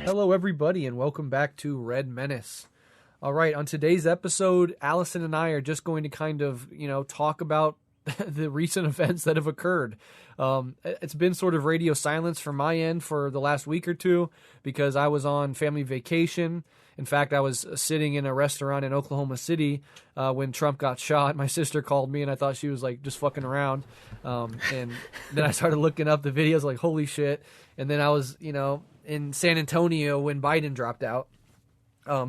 Hello, everybody, and welcome back to Red Menace. All right, on today's episode, Alyson and I are just going to kind of, talk about the recent events that have occurred. It's been sort of radio silence from my end for the last week or two because I was on family vacation. In fact, I was sitting in a restaurant in Oklahoma City when Trump got shot. My sister called me, and I thought she was like just fucking around. And then I started looking up the videos, like, holy shit. And then I was, in San Antonio when Biden dropped out.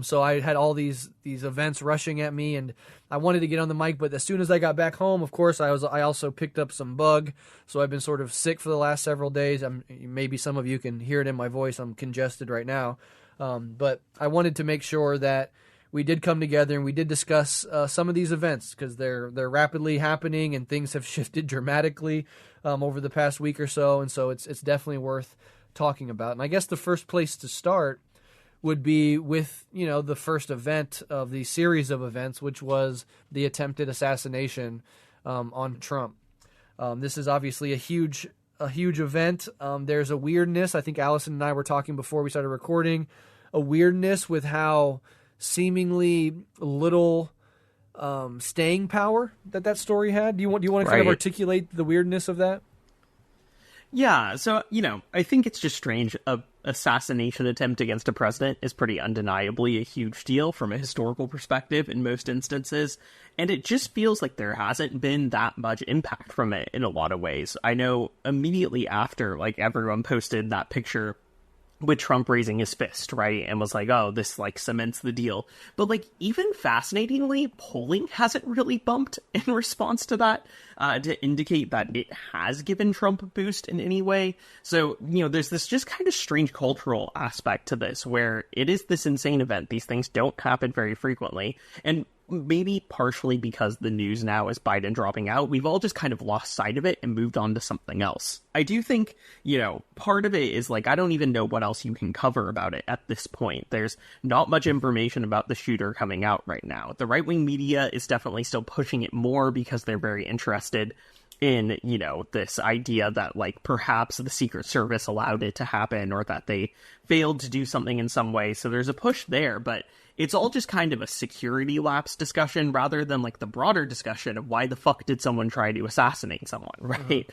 So I had all these events rushing at me, and I wanted to get on the mic, but as soon as I got back home, of course, I also picked up some bug, so I've been sort of sick for the last several days. Maybe some of you can hear it in my voice. I'm congested right now, but I wanted to make sure that we did come together and we did discuss some of these events because they're rapidly happening and things have shifted dramatically over the past week or so, and so it's definitely worth talking about. And I guess the first place to start would be with, the first event of the series of events, which was the attempted assassination on Trump. This is obviously a huge event. There's a weirdness. I think Alyson and I were talking before we started recording, a weirdness with how seemingly little staying power that story had. Do you want to kind of articulate the weirdness of that? Yeah, so, I think it's just strange. A assassination attempt against a president is pretty undeniably a huge deal from a historical perspective in most instances, and it just feels like there hasn't been that much impact from it in a lot of ways. I know immediately after, everyone posted that picture with Trump raising his fist, right? And was like, oh, this, cements the deal. But, even fascinatingly, polling hasn't really bumped in response to that, to indicate that it has given Trump a boost in any way. So, there's this just kind of strange cultural aspect to this, where it is this insane event. These things don't happen very frequently. And maybe partially because the news now is Biden dropping out, we've all just kind of lost sight of it and moved on to something else. I do think, part of it is I don't even know what else you can cover about it at this point. There's not much information about the shooter coming out right now. The right-wing media is definitely still pushing it more because they're very interested in, this idea that, perhaps the Secret Service allowed it to happen or that they failed to do something in some way. So there's a push there, but it's all just kind of a security lapse discussion rather than the broader discussion of why the fuck did someone try to assassinate someone, right?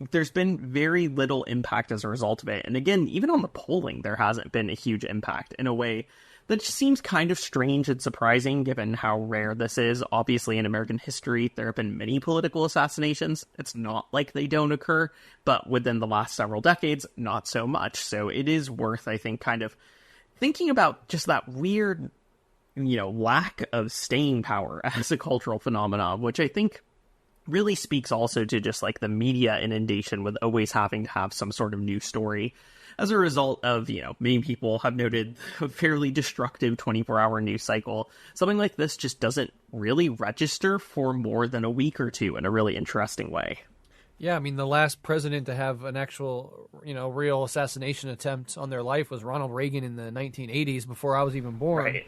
There's been very little impact as a result of it. And again, even on the polling, there hasn't been a huge impact in a way that just seems kind of strange and surprising given how rare this is. Obviously, in American history, there have been many political assassinations. It's not like they don't occur, but within the last several decades, not so much. So it is worth, I think, kind of thinking about just that weird, lack of staying power as a cultural phenomenon, which I think really speaks also to just the media inundation with always having to have some sort of news story. As a result of, many people have noted a fairly destructive 24-hour news cycle, something like this just doesn't really register for more than a week or two in a really interesting way. Yeah, I mean, the last president to have an actual, real assassination attempt on their life was Ronald Reagan in the 1980s, before I was even born. Right.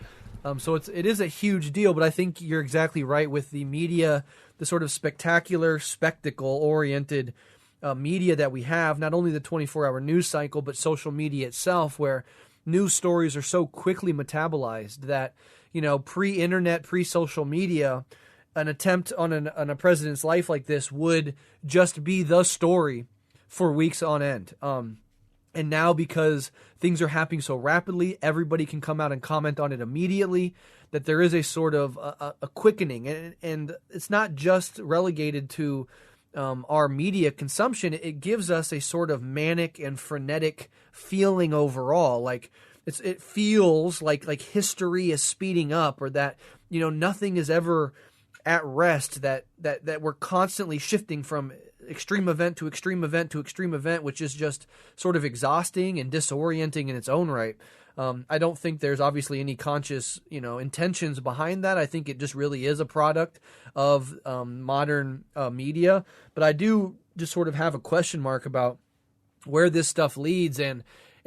So it is a huge deal, but I think you're exactly right with the media, the sort of spectacular, spectacle-oriented media that we have, not only the 24-hour news cycle, but social media itself, where news stories are so quickly metabolized that, pre-internet, pre-social media, an attempt on a president's life like this would just be the story for weeks on end. And now, because things are happening so rapidly, everybody can come out and comment on it immediately, that there is a sort of a quickening. And it's not just relegated to our media consumption. It gives us a sort of manic and frenetic feeling overall. It feels like history is speeding up, or that, nothing is ever at rest, that we're constantly shifting from extreme event to extreme event to extreme event, which is just sort of exhausting and disorienting in its own right. I don't think there's obviously any conscious, intentions behind that. I think it just really is a product of modern media. But I do just sort of have a question mark about where this stuff leads, and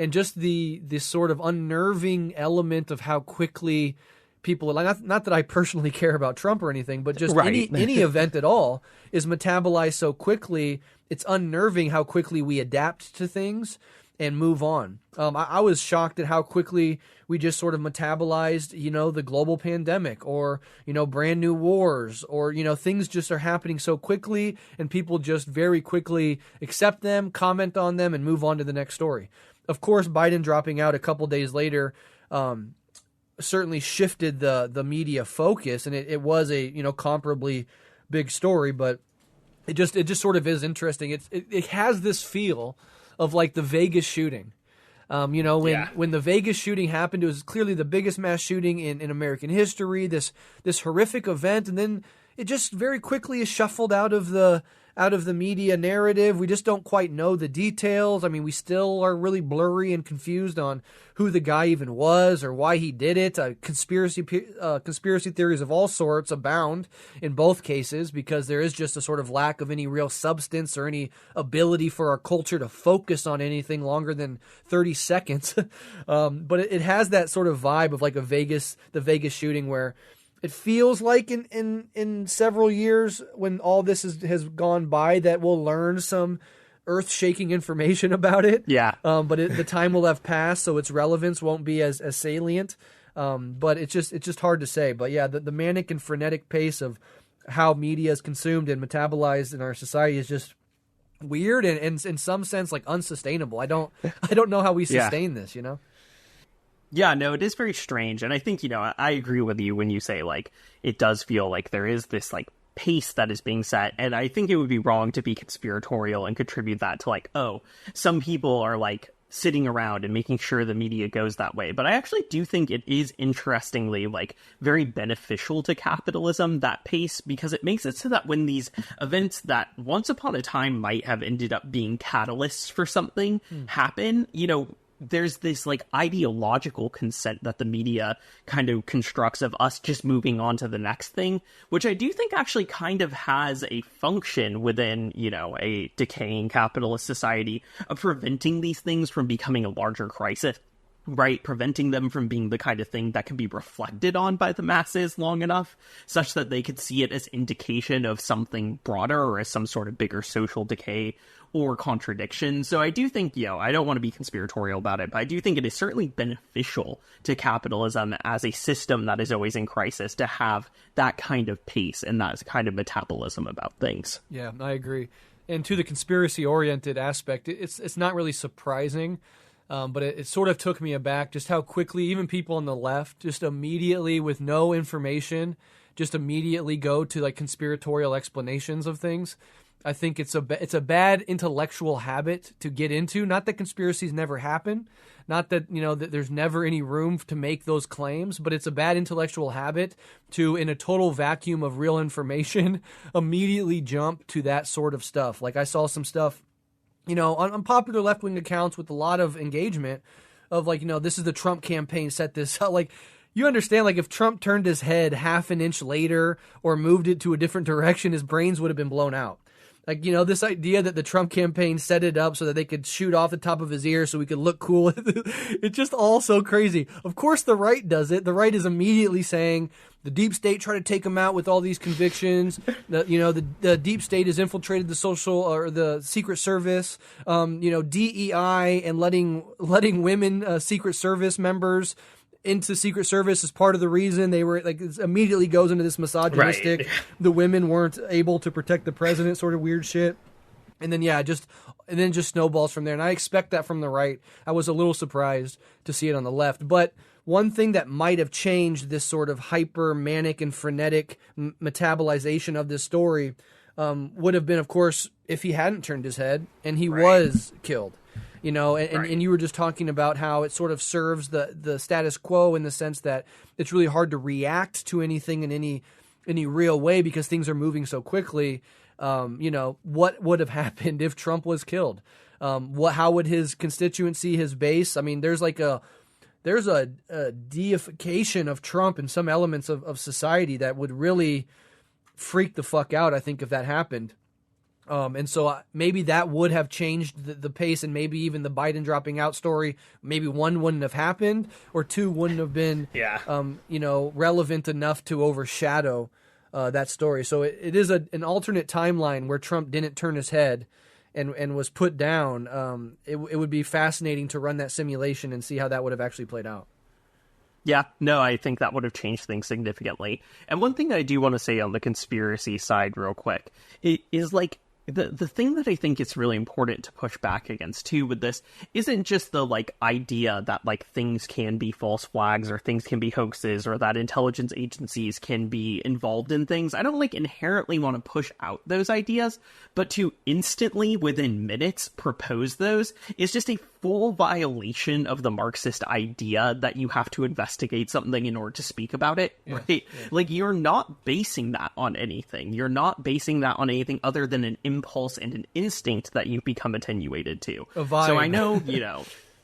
just this sort of unnerving element of how quickly people, not that I personally care about Trump or anything, but just right. any event at all is metabolized so quickly. It's unnerving how quickly we adapt to things. and move on. I was shocked at how quickly we just sort of metabolized, the global pandemic or, brand new wars or, things just are happening so quickly and people just very quickly accept them, comment on them, and move on to the next story. Of course, Biden dropping out a couple days later certainly shifted the media focus, and it was a, comparably big story, but it just sort of is interesting. It has this feel of like the Vegas shooting. When the Vegas shooting happened, it was clearly the biggest mass shooting in American history, this horrific event, and then it just very quickly is shuffled out of the media narrative. We just don't quite know the details. I mean, we still are really blurry and confused on who the guy even was or why he did it. Conspiracy theories of all sorts abound in both cases because there is just a sort of lack of any real substance or any ability for our culture to focus on anything longer than 30 seconds. But it has that sort of vibe of like the Vegas shooting where it feels like in several years when all this has gone by that we'll learn some earth-shaking information about it. Yeah. But the time will have passed, so its relevance won't be as salient. But it's just hard to say. But yeah, the manic and frenetic pace of how media is consumed and metabolized in our society is just weird and in some sense like unsustainable. I don't know how we sustain this, Yeah, no, it is very strange. And I think, I agree with you when you say, like, it does feel like there is this, like, pace that is being set. And I think it would be wrong to be conspiratorial and contribute that to, like, oh, some people are, like, sitting around and making sure the media goes that way. But I actually do think it is interestingly, like, very beneficial to capitalism, that pace, because it makes it so that when these events that once upon a time might have ended up being catalysts for something happen, there's this like ideological consent that the media kind of constructs of us just moving on to the next thing, which I do think actually kind of has a function within, a decaying capitalist society of preventing these things from becoming a larger crisis, right? Preventing them from being the kind of thing that can be reflected on by the masses long enough such that they could see it as indication of something broader or as some sort of bigger social decay or contradiction. So I do think, I don't want to be conspiratorial about it, but I do think it is certainly beneficial to capitalism as a system that is always in crisis to have that kind of pace and that kind of metabolism about things. Yeah, I agree. And to the conspiracy-oriented aspect, it's not really surprising, but it sort of took me aback just how quickly even people on the left just immediately, with no information, just immediately go to like conspiratorial explanations of things. I think it's a bad intellectual habit to get into. Not that conspiracies never happen, not that that there's never any room to make those claims, but it's a bad intellectual habit to, in a total vacuum of real information, immediately jump to that sort of stuff. Like I saw some stuff, on popular left-wing accounts with a lot of engagement of like, this is the Trump campaign set this up. Like, you understand, like if Trump turned his head half an inch later or moved it to a different direction, his brains would have been blown out. Like, this idea that the Trump campaign set it up so that they could shoot off the top of his ear so we could look cool. It's just all so crazy. Of course, the right does it. The right is immediately saying the deep state tried to take him out with all these convictions. The deep state has infiltrated the social or the Secret Service. DEI and letting women Secret Service members into Secret Service is part of the reason they were like, it immediately goes into this misogynistic, right. The women weren't able to protect the president sort of weird shit. And then, just snowballs from there. And I expect that from the right. I was a little surprised to see it on the left. But one thing that might have changed this sort of hyper manic and frenetic metabolization of this story would have been, of course, if he hadn't turned his head and he was killed. And you were just talking about how it sort of serves the status quo in the sense that it's really hard to react to anything in any real way because things are moving so quickly. What would have happened if Trump was killed? How would his constituency, his base? I mean, there's a deification of Trump in some elements of society that would really freak the fuck out, I think, if that happened. And so maybe that would have changed the pace, and maybe even the Biden dropping out story, maybe one wouldn't have happened, or two wouldn't have been, relevant enough to overshadow that story. So it is an alternate timeline where Trump didn't turn his head, and was put down, it would be fascinating to run that simulation and see how that would have actually played out. Yeah, no, I think that would have changed things significantly. And one thing I do want to say on the conspiracy side real quick is like, the thing that I think is really important to push back against too with this isn't just the like idea that like things can be false flags or things can be hoaxes or that intelligence agencies can be involved in things. I don't like inherently want to push out those ideas, but to instantly within minutes propose those is just a full violation of the Marxist idea that you have to investigate something in order to speak about it, right? Yeah. Like, you're not basing that on anything. You're not basing that on anything other than an impulse and an instinct that you've become attenuated to. A vibe. So I know,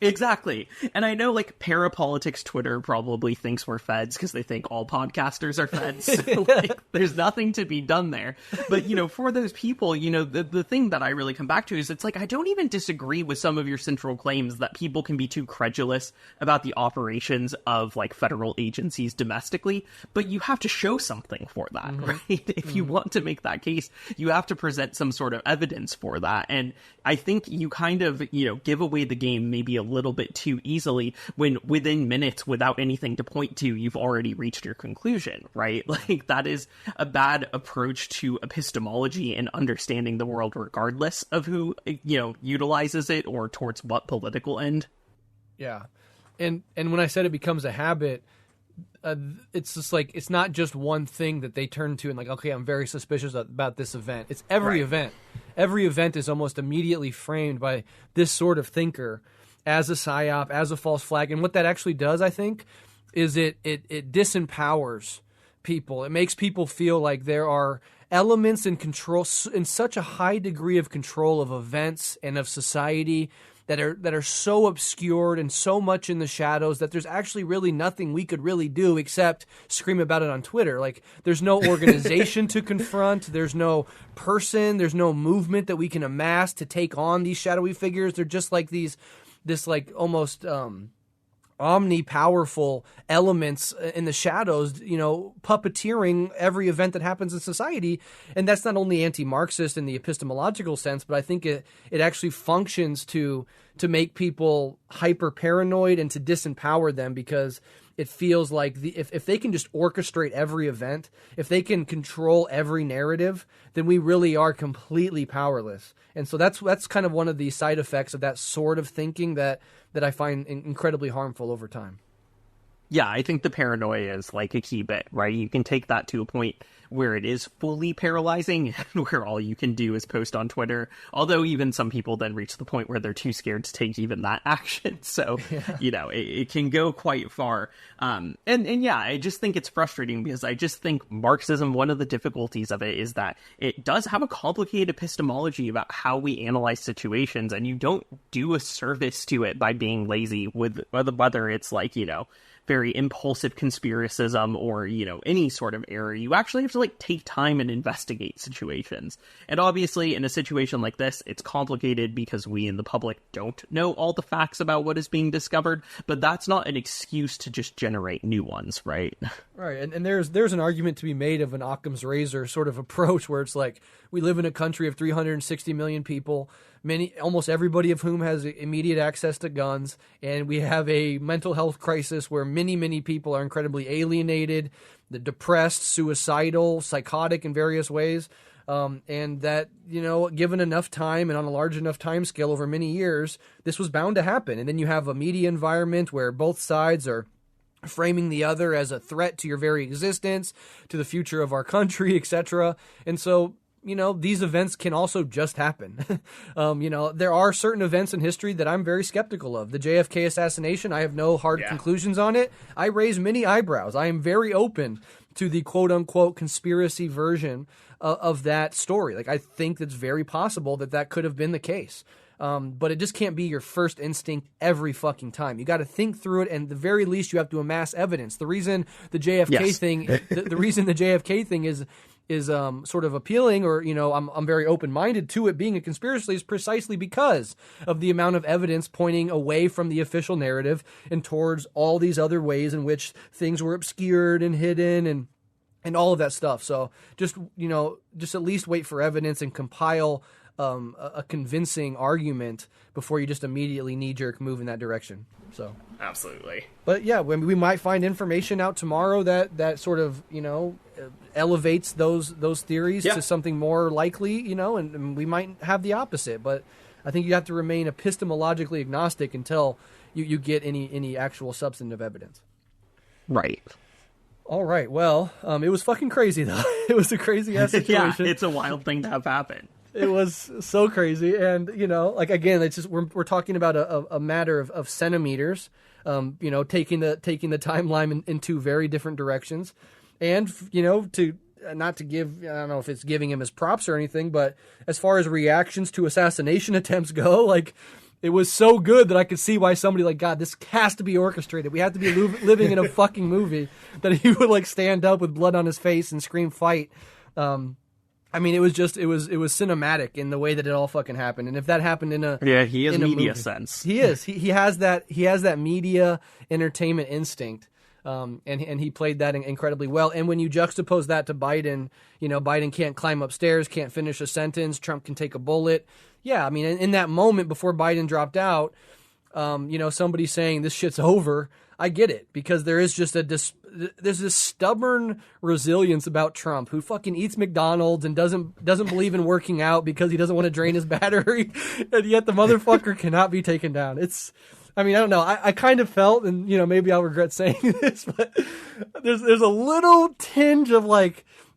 exactly. And I know, like, Parapolitics Twitter probably thinks we're feds because they think all podcasters are feds. So, like, there's nothing to be done there. But, for those people, the thing that I really come back to is it's like, I don't even disagree with some of your central claims that people can be too credulous about the operations of, like, federal agencies domestically, but you have to show something for that, right? If you want to make that case, you have to present some sort of evidence for that. And I think you kind of, give away the game maybe a little bit too easily when within minutes, without anything to point to, you've already reached your conclusion, right? Like, that is a bad approach to epistemology and understanding the world regardless of who, utilizes it or towards what political end. Yeah. And when I said it becomes a habit, it's just like, it's not just one thing that they turn to and like, okay, I'm very suspicious about this event. It's every event. Every event is almost immediately framed by this sort of thinker as a psyop, as a false flag. And what that actually does, I think, is it disempowers people. It makes people feel like there are elements in control, in such a high degree of control of events and of society that are so obscured and so much in the shadows that there's actually really nothing we could really do except scream about it on Twitter. Like, there's no organization to confront. There's no person. There's no movement that we can amass to take on these shadowy figures. They're just like this like almost omni-powerful elements in the shadows, puppeteering every event that happens in society. And that's not only anti-Marxist in the epistemological sense, but I think it actually functions to make people hyper-paranoid and to disempower them, because it feels like if they can just orchestrate every event, if they can control every narrative, then we really are completely powerless. And so that's kind of one of the side effects of that sort of thinking that I find incredibly harmful over time. Yeah, I think the paranoia is like a key bit, right? You can take that to a point where it is fully paralyzing, where all you can do is post on Twitter. Although even some people then reach the point where they're too scared to take even that action. So, it can go quite far. And yeah, I just think it's frustrating because I just think Marxism, one of the difficulties of it is that it does have a complicated epistemology about how we analyze situations, and you don't do a service to it by being lazy with whether it's like, very impulsive conspiracism or, any sort of error. You actually have to take time and investigate situations. And obviously in a situation like this, it's complicated because we in the public don't know all the facts about what is being discovered, but that's not an excuse to just generate new ones, right? Right. And there's an argument to be made of an Occam's razor sort of approach where it's like, we live in a country of 360 million people, almost everybody of whom has immediate access to guns, and we have a mental health crisis where many people are incredibly alienated, depressed, suicidal, psychotic in various ways, and that, given enough time and on a large enough time scale over many years, this was bound to happen. And then you have a media environment where both sides are framing the other as a threat to your very existence, to the future of our country, etc. And so, these events can also just happen. There are certain events in history that I'm very skeptical of. The JFK assassination, I have no hard conclusions on it. I raise many eyebrows. I am very open to the quote-unquote conspiracy version of that story. Like, I think it's very possible that could have been the case. But it just can't be your first instinct every fucking time. You got to think through it, and at the very least, you have to amass evidence. The reason the JFK thing, the reason the JFK thing is sort of appealing, or I'm very open-minded to it being a conspiracy, is precisely because of the amount of evidence pointing away from the official narrative and towards all these other ways in which things were obscured and hidden and all of that stuff. So just at least wait for evidence and compile a convincing argument before you just immediately knee-jerk move in that direction. So absolutely. But yeah, we might find information out tomorrow that sort of, elevates those theories to something more likely, and we might have the opposite. But I think you have to remain epistemologically agnostic until you get any actual substantive evidence. Right. All right. Well, it was fucking crazy, though. It was a crazy-ass situation. Yeah, it's a wild thing to have happen. It was so crazy. And, again, it's just we're talking about a matter of centimeters, taking the timeline in two very different directions. And, to not to give, I don't know if it's giving him his props or anything, but as far as reactions to assassination attempts go, it was so good that I could see why somebody God, this has to be orchestrated. We have to be living in a fucking movie, that he would stand up with blood on his face and scream fight. It was cinematic in the way that it all fucking happened. And if that happened he has media sense. He is. He has that media entertainment instinct. And he played that incredibly well. And when you juxtapose that to Biden, Biden can't climb upstairs, can't finish a sentence. Trump can take a bullet. Yeah, in that moment before Biden dropped out, somebody saying this shit's over, I get it, because there is just there's this stubborn resilience about Trump who fucking eats McDonald's and doesn't believe in working out because he doesn't want to drain his battery, and yet the motherfucker cannot be taken down. I don't know. I kind of felt, and maybe I'll regret saying this, but there's a little tinge of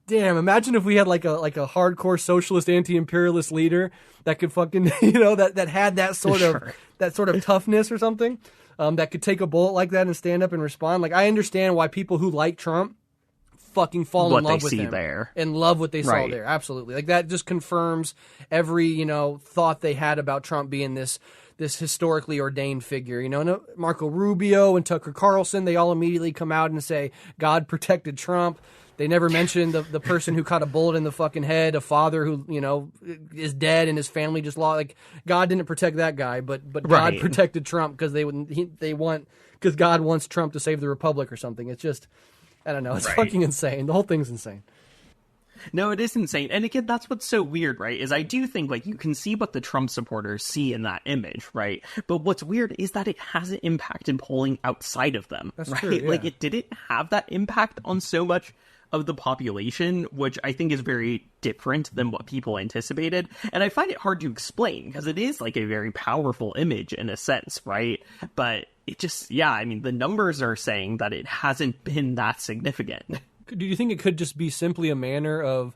damn, imagine if we had a hardcore socialist anti-imperialist leader that could fucking that had that sort of toughness or something, that could take a bullet like that and stand up and respond. I understand why people who like Trump fucking fall in love with him and love what they saw there. Absolutely. That just confirms every, thought they had about Trump being this historically ordained figure. Marco Rubio and Tucker Carlson, they all immediately come out and say, God protected Trump. They never mentioned the person who caught a bullet in the fucking head, a father who, is dead and his family just lost. God didn't protect that guy, but God protected Trump because because God wants Trump to save the republic or something. It's just, I don't know. It's fucking insane. The whole thing's insane. No, it is insane. And again, that's what's so weird, right? Is I do think, you can see what the Trump supporters see in that image, right? But what's weird is that it hasn't impacted polling outside of them, that's right? True, yeah. It didn't have that impact on so much of the population, which I think is very different than what people anticipated. And I find it hard to explain because it is a very powerful image in a sense, right? But it just, the numbers are saying that it hasn't been that significant. Do you think it could just be simply a matter of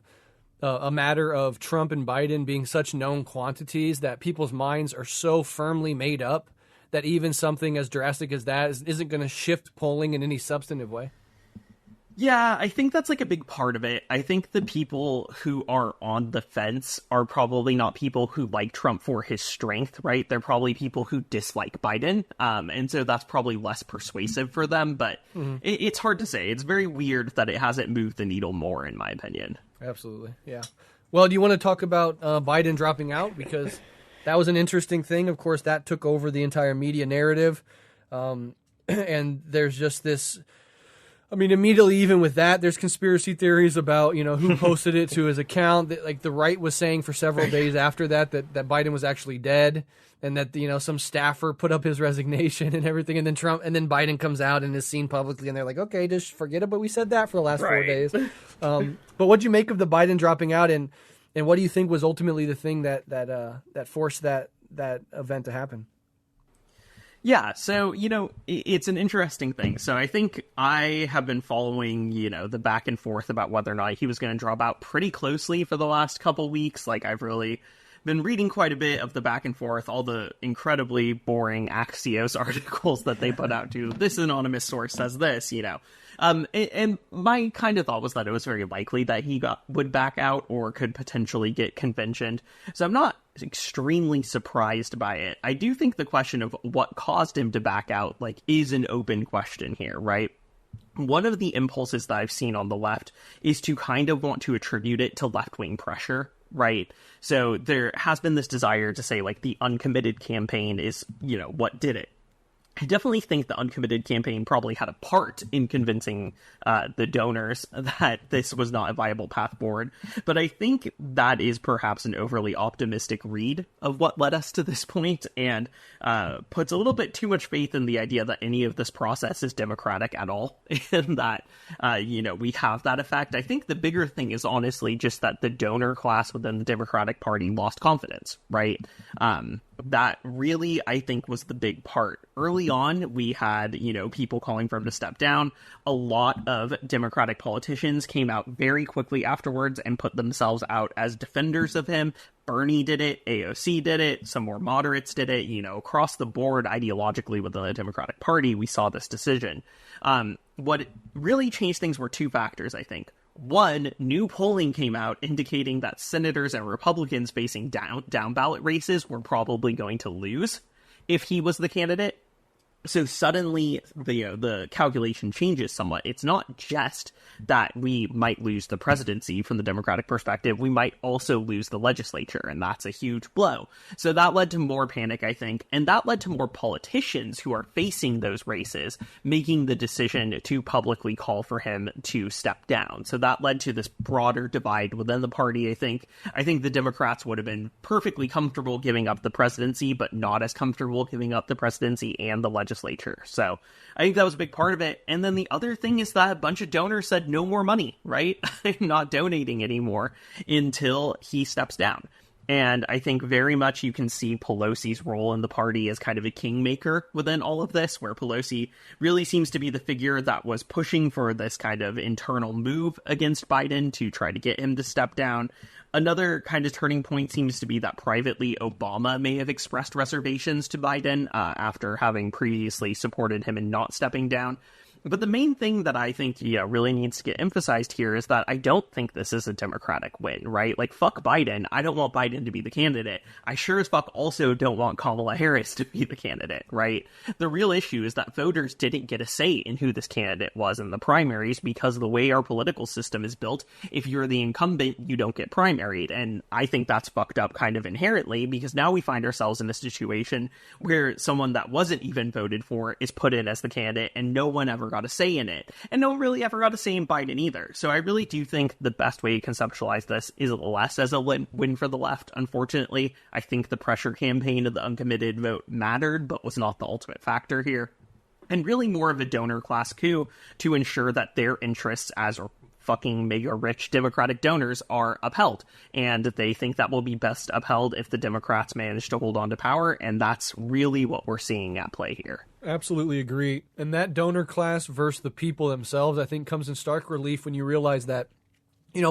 Trump and Biden being such known quantities that people's minds are so firmly made up that even something as drastic as that isn't going to shift polling in any substantive way? Yeah, I think that's a big part of it. I think the people who are on the fence are probably not people who like Trump for his strength, right? They're probably people who dislike Biden. And so that's probably less persuasive for them. But it's hard to say. It's very weird that it hasn't moved the needle more, in my opinion. Absolutely. Yeah. Well, do you want to talk about Biden dropping out? Because that was an interesting thing. Of course, that took over the entire media narrative. And there's just this... immediately, even with that, there's conspiracy theories about, who posted it to his account. The right was saying for several days after that Biden was actually dead, and that, some staffer put up his resignation and everything. And then Biden comes out and is seen publicly, and they're like, okay, just forget it. But we said that for the last 4 days. But what'd you make of the Biden dropping out, and what do you think was ultimately the thing that forced that event to happen? Yeah, so, it's an interesting thing. So I think I have been following, the back and forth about whether or not he was going to drop out pretty closely for the last couple weeks. I've really been reading quite a bit of the back and forth, all the incredibly boring Axios articles that they put out to this anonymous source says this, And my kind of thought was that it was very likely that he would back out or could potentially get conventioned. So I'm not extremely surprised by it. I do think the question of what caused him to back out, is an open question here, right? One of the impulses that I've seen on the left is to kind of want to attribute it to left-wing pressure, right? So there has been this desire to say, the uncommitted campaign is, what did it. I definitely think the uncommitted campaign probably had a part in convincing the donors that this was not a viable path forward. But I think that is perhaps an overly optimistic read of what led us to this point, and puts a little bit too much faith in the idea that any of this process is democratic at all, and that, we have that effect. I think the bigger thing is honestly just that the donor class within the Democratic Party lost confidence, right? That really, I think, was the big part. Early on, we had, people calling for him to step down. A lot of Democratic politicians came out very quickly afterwards and put themselves out as defenders of him. Bernie did it, AOC did it, some more moderates did it, across the board ideologically within the Democratic Party, we saw this decision. What really changed things were two factors, I think. One, new polling came out indicating that senators and Republicans facing down ballot races were probably going to lose if he was the candidate. So suddenly the calculation changes somewhat. It's not just that we might lose the presidency from the Democratic perspective. We might also lose the legislature, and that's a huge blow. So that led to more panic, I think, and that led to more politicians who are facing those races making the decision to publicly call for him to step down. So that led to this broader divide within the party, I think. I think the Democrats would have been perfectly comfortable giving up the presidency, but not as comfortable giving up the presidency and the legislature. So I think that was a big part of it. And then the other thing is that a bunch of donors said no more money, right? Not donating anymore until he steps down. And I think very much you can see Pelosi's role in the party as kind of a kingmaker within all of this, where Pelosi really seems to be the figure that was pushing for this kind of internal move against Biden to try to get him to step down. Another kind of turning point seems to be that privately Obama may have expressed reservations to Biden after having previously supported him in not stepping down. But the main thing that I think really needs to get emphasized here is that I don't think this is a Democratic win, right? Like, fuck Biden. I don't want Biden to be the candidate. I sure as fuck also don't want Kamala Harris to be the candidate, right? The real issue is that voters didn't get a say in who this candidate was in the primaries because of the way our political system is built. If you're the incumbent, you don't get primaried. And I think that's fucked up kind of inherently, because now we find ourselves in a situation where someone that wasn't even voted for is put in as the candidate, and no one ever got a say in it, and no one really ever got a say in Biden either. So I really do think the best way to conceptualize this is less as a win for the left. Unfortunately, I think the pressure campaign of the uncommitted vote mattered, but was not the ultimate factor here, and really more of a donor class coup to ensure that their interests as fucking mega rich Democratic donors are upheld, and they think that will be best upheld if the Democrats manage to hold on to power, and that's really what we're seeing at play here. Absolutely agree. And that donor class versus the people themselves, I think, comes in stark relief when you realize that,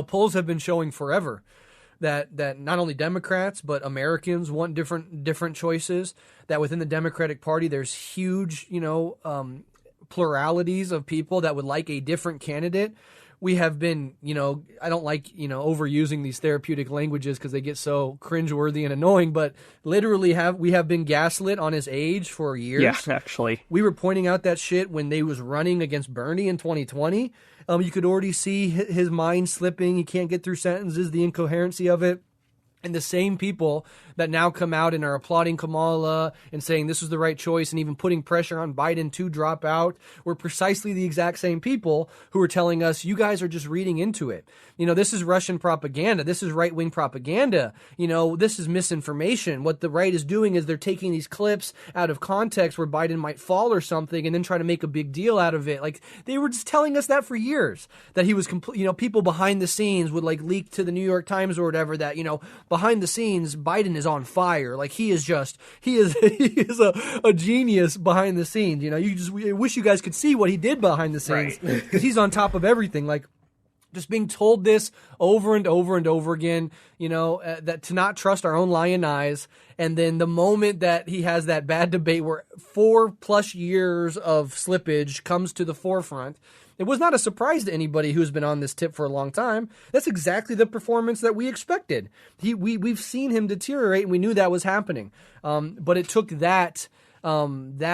polls have been showing forever that not only Democrats but Americans want different choices, that within the Democratic Party there's huge, pluralities of people that would like a different candidate. We have been, I don't like, overusing these therapeutic languages because they get so cringeworthy and annoying, but literally we have been gaslit on his age for years. Yeah, actually. We were pointing out that shit when they was running against Bernie in 2020. You could already see his mind slipping. He can't get through sentences, the incoherency of it. And the same people that now come out and are applauding Kamala and saying this was the right choice and even putting pressure on Biden to drop out were precisely the exact same people who were telling us, you guys are just reading into it. This is Russian propaganda. This is right-wing propaganda. This is misinformation. What the right is doing is they're taking these clips out of context where Biden might fall or something and then try to make a big deal out of it. Like, they were just telling us that for years, that he was people behind the scenes would leak to the New York Times or whatever that, behind the scenes, Biden is on fire. Like, he is a genius behind the scenes. I wish you guys could see what he did behind the scenes, because he's on top of everything. Like, just being told this over and over and over again, that to not trust our own lying eyes. And then the moment that he has that bad debate where 4+ years of slippage comes to the forefront, it was not a surprise to anybody who's been on this tip for a long time. That's exactly the performance that we expected. We've seen him deteriorate, and we knew that was happening. But it took that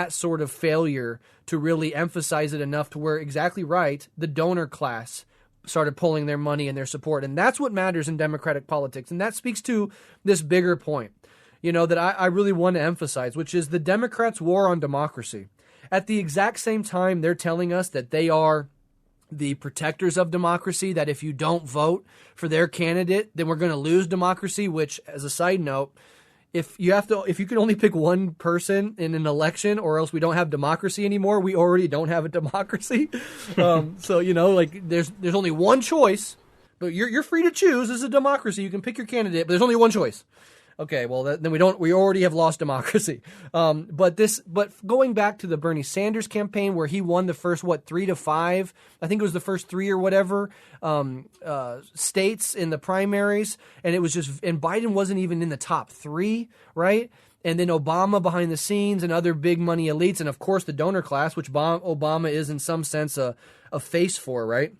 sort of failure to really emphasize it enough to where, exactly right, the donor class started pulling their money and their support. And that's what matters in Democratic politics. And that speaks to this bigger point, that I really want to emphasize, which is the Democrats' war on democracy. at the exact same time, they're telling us that they are the protectors of democracy, that if you don't vote for their candidate, then we're going to lose democracy, which, as a side note, if you can only pick one person in an election, or else we don't have democracy anymore, we already don't have a democracy. So, like there's only one choice, but you're free to choose. This is a democracy. You can pick your candidate, but there's only one choice. Okay, well then we already have lost democracy. But going back to the Bernie Sanders campaign, where he won the first 3 to 5, I think it was the first 3 or whatever states in the primaries, and Biden wasn't even in the top 3, right? And then Obama behind the scenes and other big money elites, and of course the donor class, which Obama is in some sense a face for, right?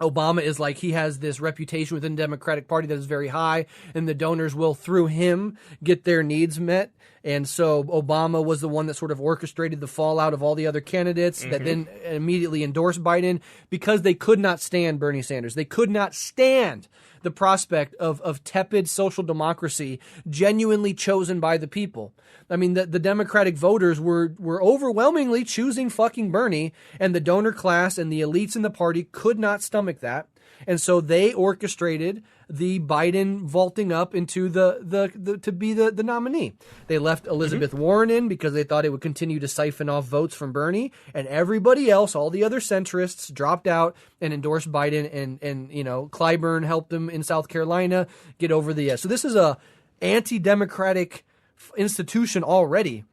Obama is like, he has this reputation within the Democratic Party that is very high, and the donors will, through him, get their needs met. And so Obama was the one that sort of orchestrated the fallout of all the other candidates that then immediately endorsed Biden, because they could not stand Bernie Sanders. They could not stand the prospect of tepid social democracy genuinely chosen by the people. I mean, the Democratic voters were overwhelmingly choosing fucking Bernie, and the donor class and the elites in the party could not stomach that. And so they orchestrated the Biden vaulting up into to be the nominee. They left Elizabeth Warren in because they thought it would continue to siphon off votes from Bernie, and everybody else, all the other centrists, dropped out and endorsed Biden, and Clyburn helped them in South Carolina get over the. So this is a anti-democratic institution already.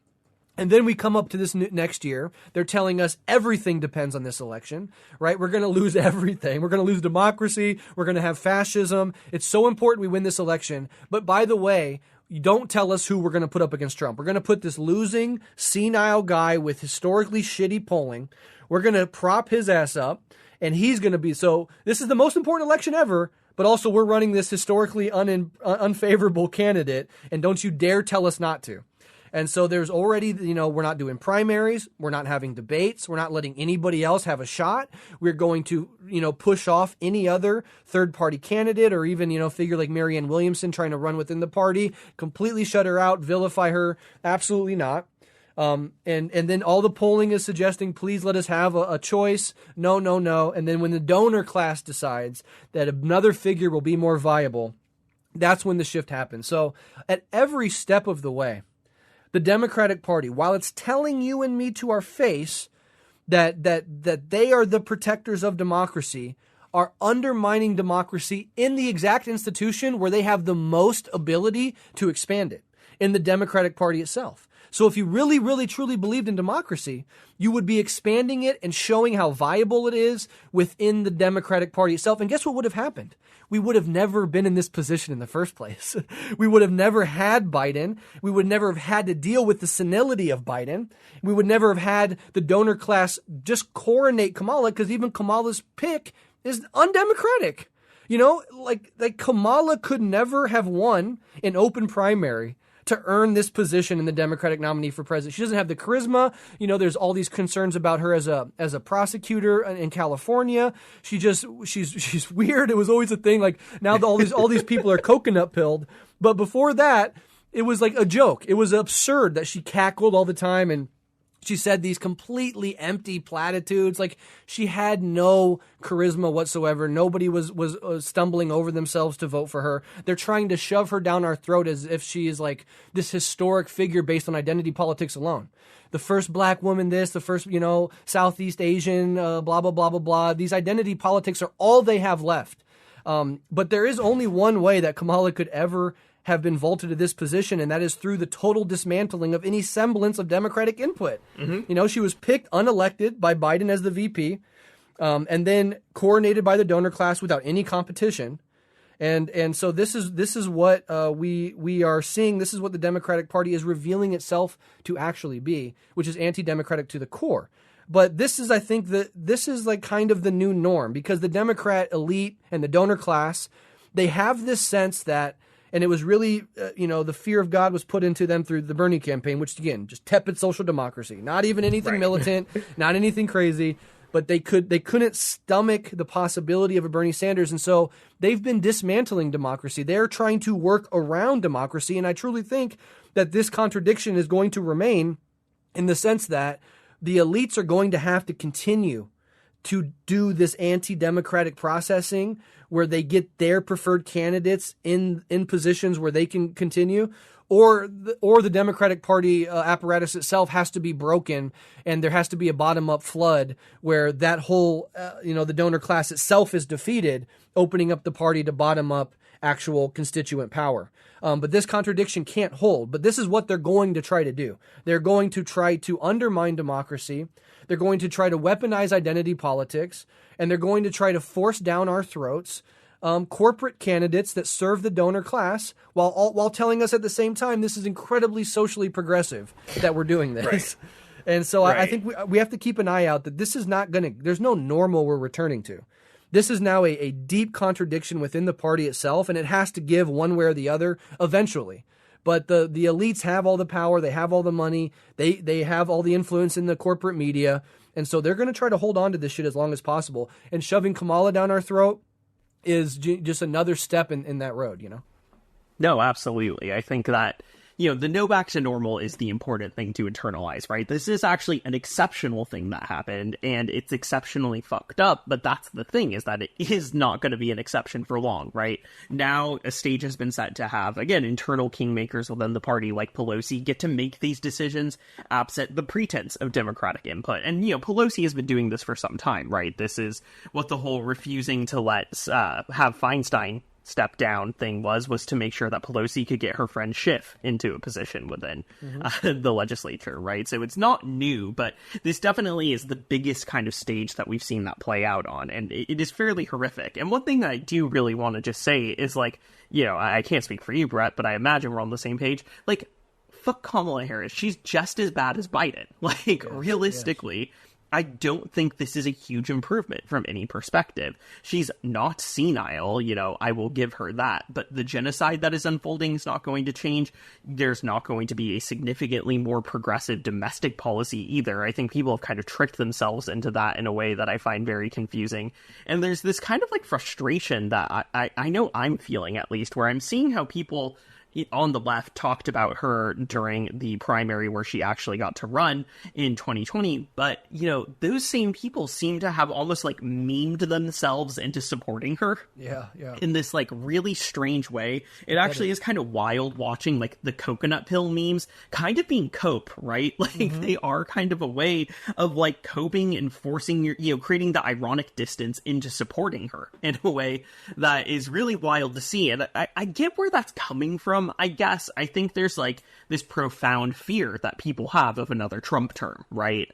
And then we come up to this next year. They're telling us everything depends on this election, right? We're going to lose everything. We're going to lose democracy. We're going to have fascism. It's so important we win this election. But by the way, you don't tell us who we're going to put up against Trump. We're going to put this losing, senile guy with historically shitty polling. We're going to prop his ass up, and he's going to be. So this is the most important election ever. But also, we're running this historically unfavorable candidate, and don't you dare tell us not to. And so there's already, we're not doing primaries. We're not having debates. We're not letting anybody else have a shot. We're going to, push off any other third-party candidate, or even, figure like Marianne Williamson trying to run within the party, completely shut her out, vilify her. Absolutely not. And then all the polling is suggesting, please let us have a choice. No. And then when the donor class decides that another figure will be more viable, that's when the shift happens. So at every step of the way, the Democratic Party, while it's telling you and me to our face that they are the protectors of democracy, are undermining democracy in the exact institution where they have the most ability to expand it, in the Democratic Party itself. So if you really, really, truly believed in democracy, you would be expanding it and showing how viable it is within the Democratic Party itself. And guess what would have happened? We would have never been in this position in the first place. We would have never had Biden. We would never have had to deal with the senility of Biden. We would never have had the donor class just coronate Kamala, because even Kamala's pick is undemocratic. Like Kamala could never have won an open primary to earn this position in the Democratic nominee for president. She doesn't have the charisma. There's all these concerns about her as a prosecutor in California. She's weird. It was always a thing. Like, now all these people are coconut pilled. But before that, it was like a joke. It was absurd that she cackled all the time, and she said these completely empty platitudes. Like, she had no charisma whatsoever. Nobody was stumbling over themselves to vote for her. They're trying to shove her down our throat as if she is like this historic figure based on identity politics alone. The first black woman, the first, Southeast Asian, blah, blah, blah, blah, blah. These identity politics are all they have left. But there is only one way that Kamala could ever have been vaulted to this position, and that is through the total dismantling of any semblance of Democratic input. She was picked unelected by Biden as the VP, and then coronated by the donor class without any competition. And so this is what we are seeing. This is what the Democratic Party is revealing itself to actually be, which is anti-democratic to the core. But I think this is like kind of the new norm, because the Democrat elite and the donor class, they have this sense that. And it was really, the fear of God was put into them through the Bernie campaign, which, again, just tepid social democracy. Not even anything militant, not anything crazy, but they couldn't stomach the possibility of a Bernie Sanders. And so they've been dismantling democracy. They're trying to work around democracy. And I truly think that this contradiction is going to remain, in the sense that the elites are going to have to continue to do this anti-democratic processing where they get their preferred candidates in positions where they can continue, or the Democratic Party apparatus itself has to be broken, and there has to be a bottom-up flood where that whole, the donor class itself is defeated, opening up the party to bottom-up actual constituent power. But this contradiction can't hold. But this is what they're going to try to do. They're going to try to undermine democracy. They're going to try to weaponize identity politics, and they're going to try to force down our throats corporate candidates that serve the donor class, while telling us at the same time this is incredibly socially progressive that we're doing this. Right. And so Right. I think we have to keep an eye out that this is not going to, there's no normal we're returning to. This is now a deep contradiction within the party itself, and it has to give one way or the other eventually. But the elites have all the power, they have all the money, they have all the influence in the corporate media, and so they're going to try to hold on to this shit as long as possible. And shoving Kamala down our throat is just another step in that road, No, absolutely. I think that, the no back to normal is the important thing to internalize, right? This is actually an exceptional thing that happened, and it's exceptionally fucked up, but that's the thing, is that it is not going to be an exception for long, right? Now, a stage has been set to have, again, internal kingmakers within the party like Pelosi get to make these decisions absent the pretense of Democratic input. And, Pelosi has been doing this for some time, right? This is what the whole refusing to let have Feinstein step down thing was to make sure that Pelosi could get her friend Schiff into a position within the legislature, right? So it's not new, but this definitely is the biggest kind of stage that we've seen that play out on, and it is fairly horrific. And one thing that I do really want to just say is, I can't speak for you, Brett, but I imagine we're on the same page. Fuck Kamala Harris. She's just as bad as Biden. Realistically, I don't think this is a huge improvement from any perspective. She's not senile, I will give her that. But the genocide that is unfolding is not going to change. There's not going to be a significantly more progressive domestic policy either. I think people have kind of tricked themselves into that in a way that I find very confusing. And there's this kind of frustration that I know I'm feeling, at least, where I'm seeing how people on the left talked about her during the primary where she actually got to run in 2020. But, those same people seem to have almost memed themselves into supporting her. Yeah. In this really strange way. It actually is kind of wild watching the coconut pill memes kind of being cope, right? They are kind of a way of coping and forcing your, creating the ironic distance into supporting her in a way that is really wild to see. And I get where that's coming from. I guess I think there's this profound fear that people have of another Trump term, right?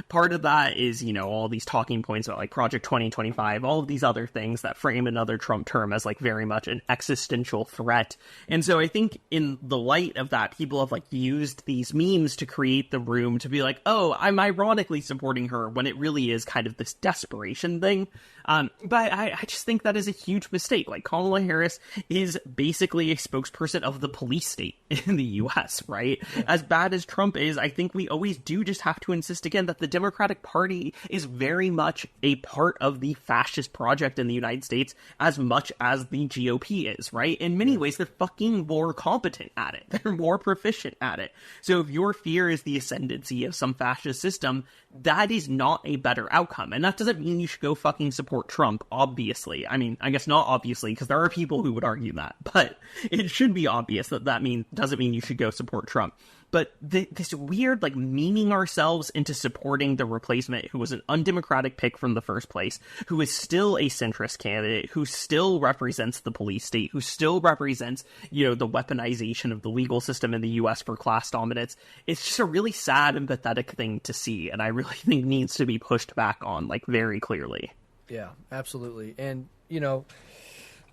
Part of that is, all these talking points about Project 2025, all of these other things that frame another Trump term as very much an existential threat. And so I think in the light of that, people have used these memes to create the room to be oh, I'm ironically supporting her, when it really is kind of this desperation thing. But I just think that is a huge mistake. Kamala Harris is basically a spokesperson of the police state in the U.S., right? Yeah. As bad as Trump is, I think we always do just have to insist again that the Democratic Party is very much a part of the fascist project in the United States as much as the GOP is, right? In many ways, they're fucking more competent at it. They're more proficient at it. So if your fear is the ascendancy of some fascist system, that is not a better outcome. And that doesn't mean you should go fucking support Trump, obviously. I mean, I guess not obviously, because there are people who would argue that, but it should be obvious that doesn't mean you should go support Trump. But this weird, memeing ourselves into supporting the replacement who was an undemocratic pick from the first place, who is still a centrist candidate, who still represents the police state, who still represents, the weaponization of the legal system in the U.S. for class dominance. It's just a really sad and pathetic thing to see, and I really think needs to be pushed back on, very clearly. Yeah, absolutely. And, a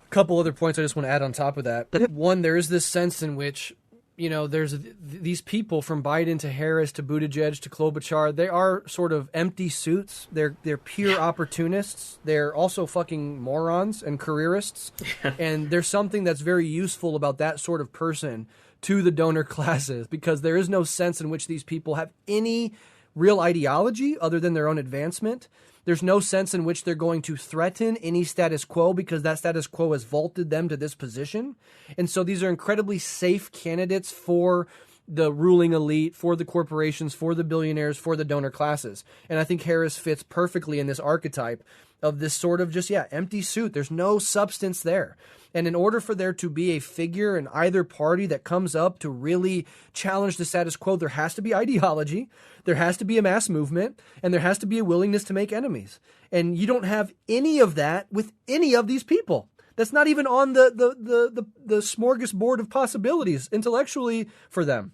couple other points I just want to add on top of that. One, there is this sense in which, there's these people from Biden to Harris to Buttigieg to Klobuchar. They are sort of empty suits. They're pure opportunists. They're also fucking morons and careerists. And there's something that's very useful about that sort of person to the donor classes, because there is no sense in which these people have any real ideology other than their own advancement. There's no sense in which they're going to threaten any status quo, because that status quo has vaulted them to this position. And so these are incredibly safe candidates for the ruling elite, for the corporations, for the billionaires, for the donor classes. And I think Harris fits perfectly in this archetype of this sort of just, empty suit. There's no substance there. And in order for there to be a figure in either party that comes up to really challenge the status quo, there has to be ideology, there has to be a mass movement, and there has to be a willingness to make enemies. And you don't have any of that with any of these people. That's not even on the smorgasbord of possibilities intellectually for them.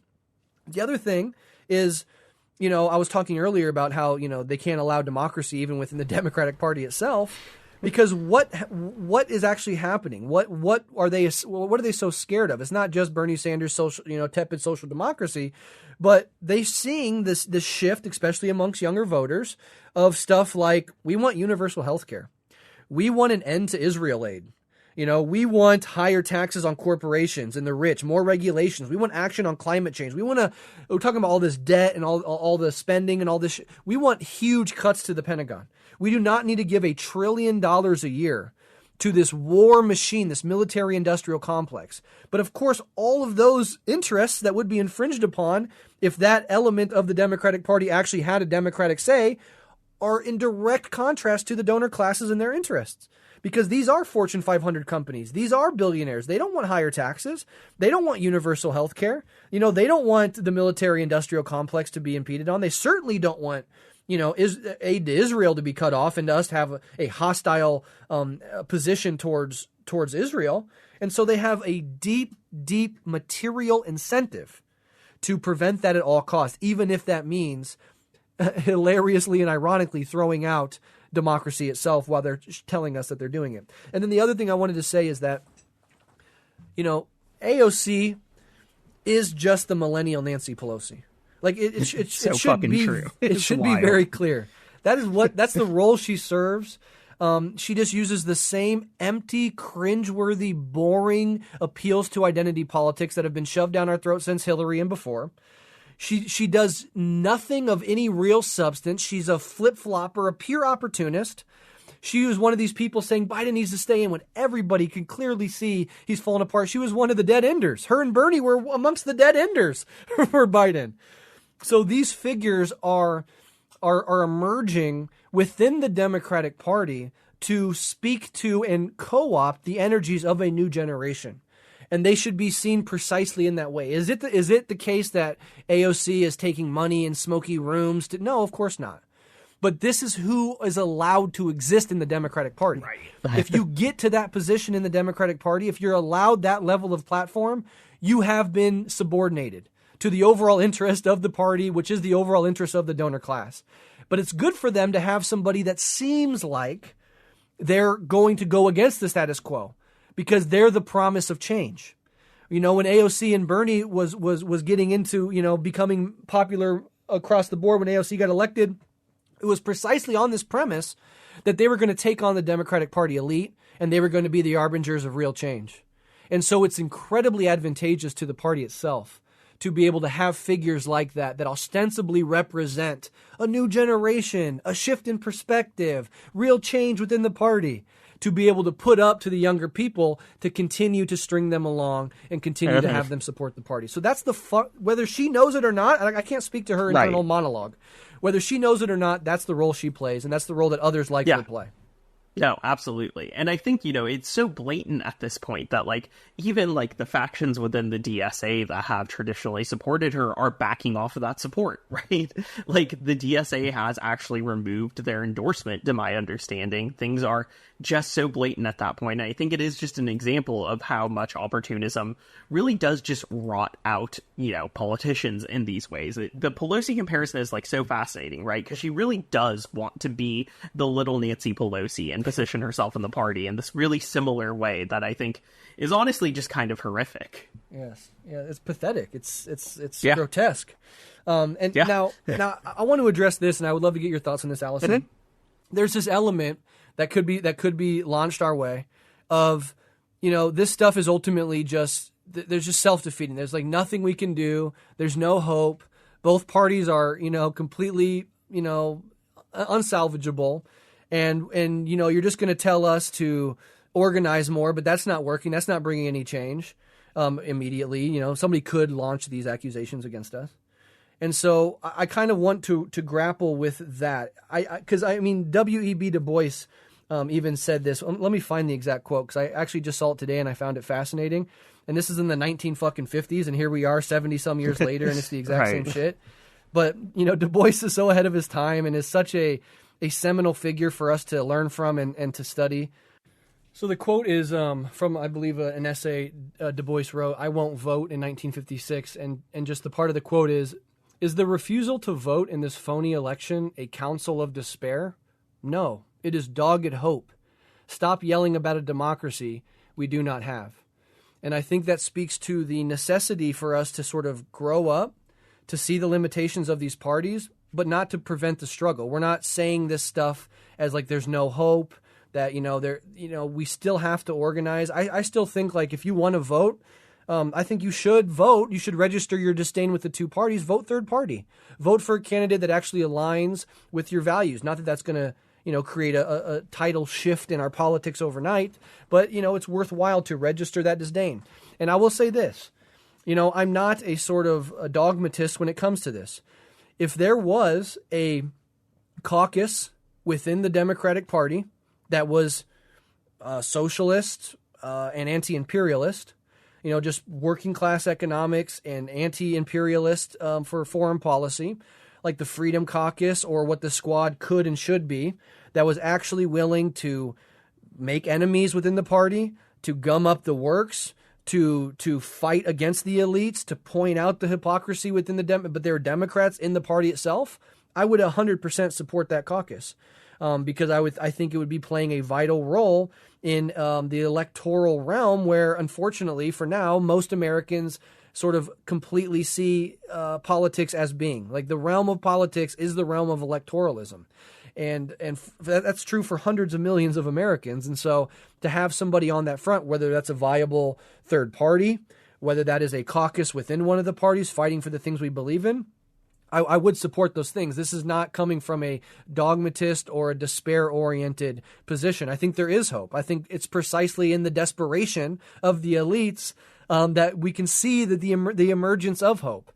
The other thing is, I was talking earlier about how, they can't allow democracy even within the Democratic Party itself, because what is actually happening? What are they so scared of? It's not just Bernie Sanders' tepid social democracy, but they seeing this shift, especially amongst younger voters, of stuff like, we want universal health care. We want an end to Israel aid. We want higher taxes on corporations and the rich, more regulations. We want action on climate change. We're talking about all this debt and all the spending and all this. We want huge cuts to the Pentagon. We do not need to give $1 trillion a year to this war machine, this military industrial complex. But of course, all of those interests that would be infringed upon if that element of the Democratic Party actually had a democratic say are in direct contrast to the donor classes and their interests. Because these are Fortune 500 companies. These are billionaires. They don't want higher taxes. They don't want universal health care. They don't want the military industrial complex to be impeded on. They certainly don't want, aid to Israel to be cut off and us to have a hostile position towards Israel. And so they have a deep, deep material incentive to prevent that at all costs, even if that means hilariously and ironically throwing out democracy itself while they're telling us that they're doing it. And then the other thing I wanted to say is that, AOC is just the millennial Nancy Pelosi. Like it so should be true. It should be very clear. That's the role she serves. She just uses the same empty, cringeworthy, boring appeals to identity politics that have been shoved down our throat since Hillary and before. She does nothing of any real substance. She's a flip-flopper, a pure opportunist. She was one of these people saying Biden needs to stay in when everybody can clearly see he's falling apart. She was one of the dead enders. Her and Bernie were amongst the dead enders for Biden. So these figures are emerging within the Democratic Party to speak to and co-opt the energies of a new generation. And they should be seen precisely in that way. Is it the case that AOC is taking money in smoky rooms? No, of course not. But this is who is allowed to exist in the Democratic Party. Right. If you get to that position in the Democratic Party, if you're allowed that level of platform, you have been subordinated to the overall interest of the party, which is the overall interest of the donor class. But it's good for them to have somebody that seems like they're going to go against the status quo, because they're the promise of change. When AOC and Bernie was getting into, becoming popular across the board, when AOC got elected, it was precisely on this premise that they were going to take on the Democratic Party elite and they were going to be the arbingers of real change. And so it's incredibly advantageous to the party itself to be able to have figures like that ostensibly represent a new generation, a shift in perspective, real change within the party, to be able to put up to the younger people to continue to string them along and continue to have them support the party. So that's whether she knows it or not, I can't speak to her internal monologue. Whether she knows it or not, that's the role she plays, and that's the role that others like her play. No, absolutely. And I think, it's so blatant at this point that, even, the factions within the DSA that have traditionally supported her are backing off of that support, right? The DSA has actually removed their endorsement, to my understanding. Things are just so blatant at that point. And I think it is just an example of how much opportunism really does just rot out, politicians in these ways. The Pelosi comparison is, so fascinating, right? Because she really does want to be the little Nancy Pelosi and position herself in the party in this really similar way that I think is honestly just kind of horrific. Yes. Yeah, it's pathetic. It's grotesque. Now I want to address this, and I would love to get your thoughts on this, Alyson. Mm-hmm. There's this element that could be launched our way of, this stuff is ultimately just, there's just self-defeating. There's nothing we can do. There's no hope. Both parties are, completely, unsalvageable. And you're just going to tell us to organize more, but that's not working. That's not bringing any change. immediately. You know, somebody could launch these accusations against us. And so I kind of want to grapple with that. Because I mean, W.E.B. Du Bois even said this. Let me find the exact quote, because I actually just saw it today and I found it fascinating. And this is in the 1950s, and here we are 70-some years later, and it's the exact same shit. But, you know, Du Bois is so ahead of his time and is such a seminal figure for us to learn from and to study. So the quote is from, I believe, an essay Du Bois wrote, "I Won't Vote" in 1956. And just the part of the quote is the refusal to vote in this phony election a counsel of despair? No, it is dogged hope. Stop yelling about a democracy we do not have. And I think that speaks to the necessity for us to sort of grow up, to see the limitations of these parties, but not to prevent the struggle. We're not saying this stuff as like there's no hope, that, we still have to organize. I still think, like, if you want to vote, I think you should vote. You should register your disdain with the two parties. Vote third party. Vote for a candidate that actually aligns with your values. Not that that's going to, create a tidal shift in our politics overnight, but, it's worthwhile to register that disdain. And I will say this, I'm not a sort of a dogmatist when it comes to this. If there was a caucus within the Democratic Party that was socialist and anti-imperialist, just working class economics and anti-imperialist for foreign policy, like the Freedom Caucus or what the Squad could and should be, that was actually willing to make enemies within the party, to gum up the works, to fight against the elites, to point out the hypocrisy within but there are Democrats in the party itself, I would 100% support that caucus. Because I think it would be playing a vital role in the electoral realm, where, unfortunately, for now, most Americans sort of completely see politics as being. Like, the realm of politics is the realm of electoralism. And that's true for hundreds of millions of Americans. And so to have somebody on that front, whether that's a viable third party, whether that is a caucus within one of the parties fighting for the things we believe in, I would support those things. This is not coming from a dogmatist or a despair-oriented position. I think there is hope. I think it's precisely in the desperation of the elites that we can see that the emergence of hope.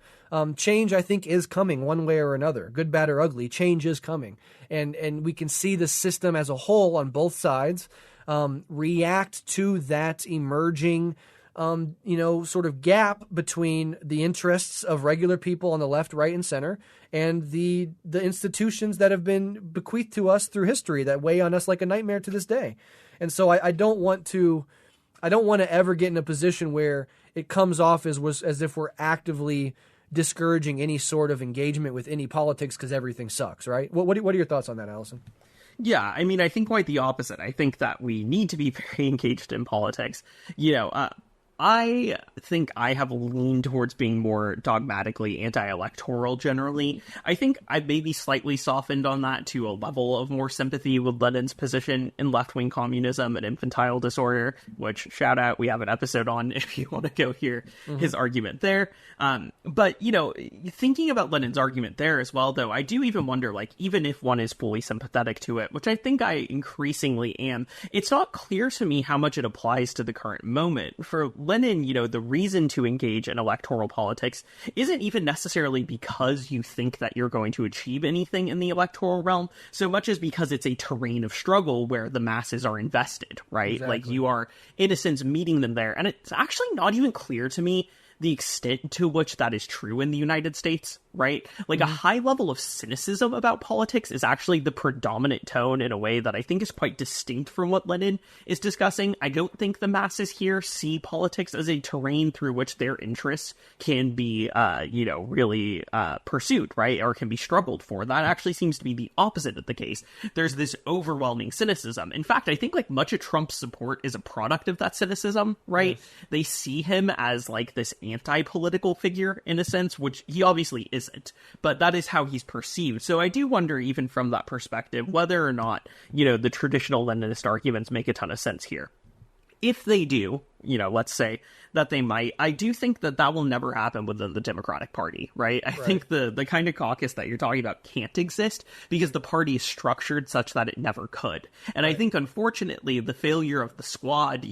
Change, I think, is coming one way or another. Good, bad, or ugly, change is coming. And we can see the system as a whole on both sides react to that emerging sort of gap between the interests of regular people on the left, right, and center, and the institutions that have been bequeathed to us through history that weigh on us like a nightmare to this day. And so I don't want to ever get in a position where it comes off as if we're actively discouraging any sort of engagement with any politics because everything sucks, right? What are your thoughts on that, Alyson? Yeah, I mean, I think quite the opposite. I think that we need to be very engaged in politics. I think I have leaned towards being more dogmatically anti-electoral generally. I think I maybe slightly softened on that to a level of more sympathy with Lenin's position in left-wing communism and infantile disorder, which, shout out, we have an episode on if you want to go hear his argument there. But, thinking about Lenin's argument there as well, though, I do even wonder, like, even if one is fully sympathetic to it, which I think I increasingly am, it's not clear to me how much it applies to the current moment. For Lenin, the reason to engage in electoral politics isn't even necessarily because you think that you're going to achieve anything in the electoral realm, so much as because it's a terrain of struggle where the masses are invested, right? Exactly. Like, you are, in a sense, meeting them there. And it's actually not even clear to me the extent to which that is true in the United States, right? Like, a high level of cynicism about politics is actually the predominant tone in a way that I think is quite distinct from what Lenin is discussing. I don't think the masses here see politics as a terrain through which their interests can be, really pursued, right? Or can be struggled for. That actually seems to be the opposite of the case. There's this overwhelming cynicism. In fact, I think, like, much of Trump's support is a product of that cynicism, right? Yes. They see him as, like, this anti-political figure, in a sense, which he obviously isn't, but that is how he's perceived. So I do wonder, even from that perspective, whether or not, the traditional Leninist arguments make a ton of sense here. If they do, let's say that they might. I do think that will never happen within the Democratic Party, right? I think the kind of caucus that you're talking about can't exist because the party is structured such that it never could. And I think, unfortunately, the failure of the squad,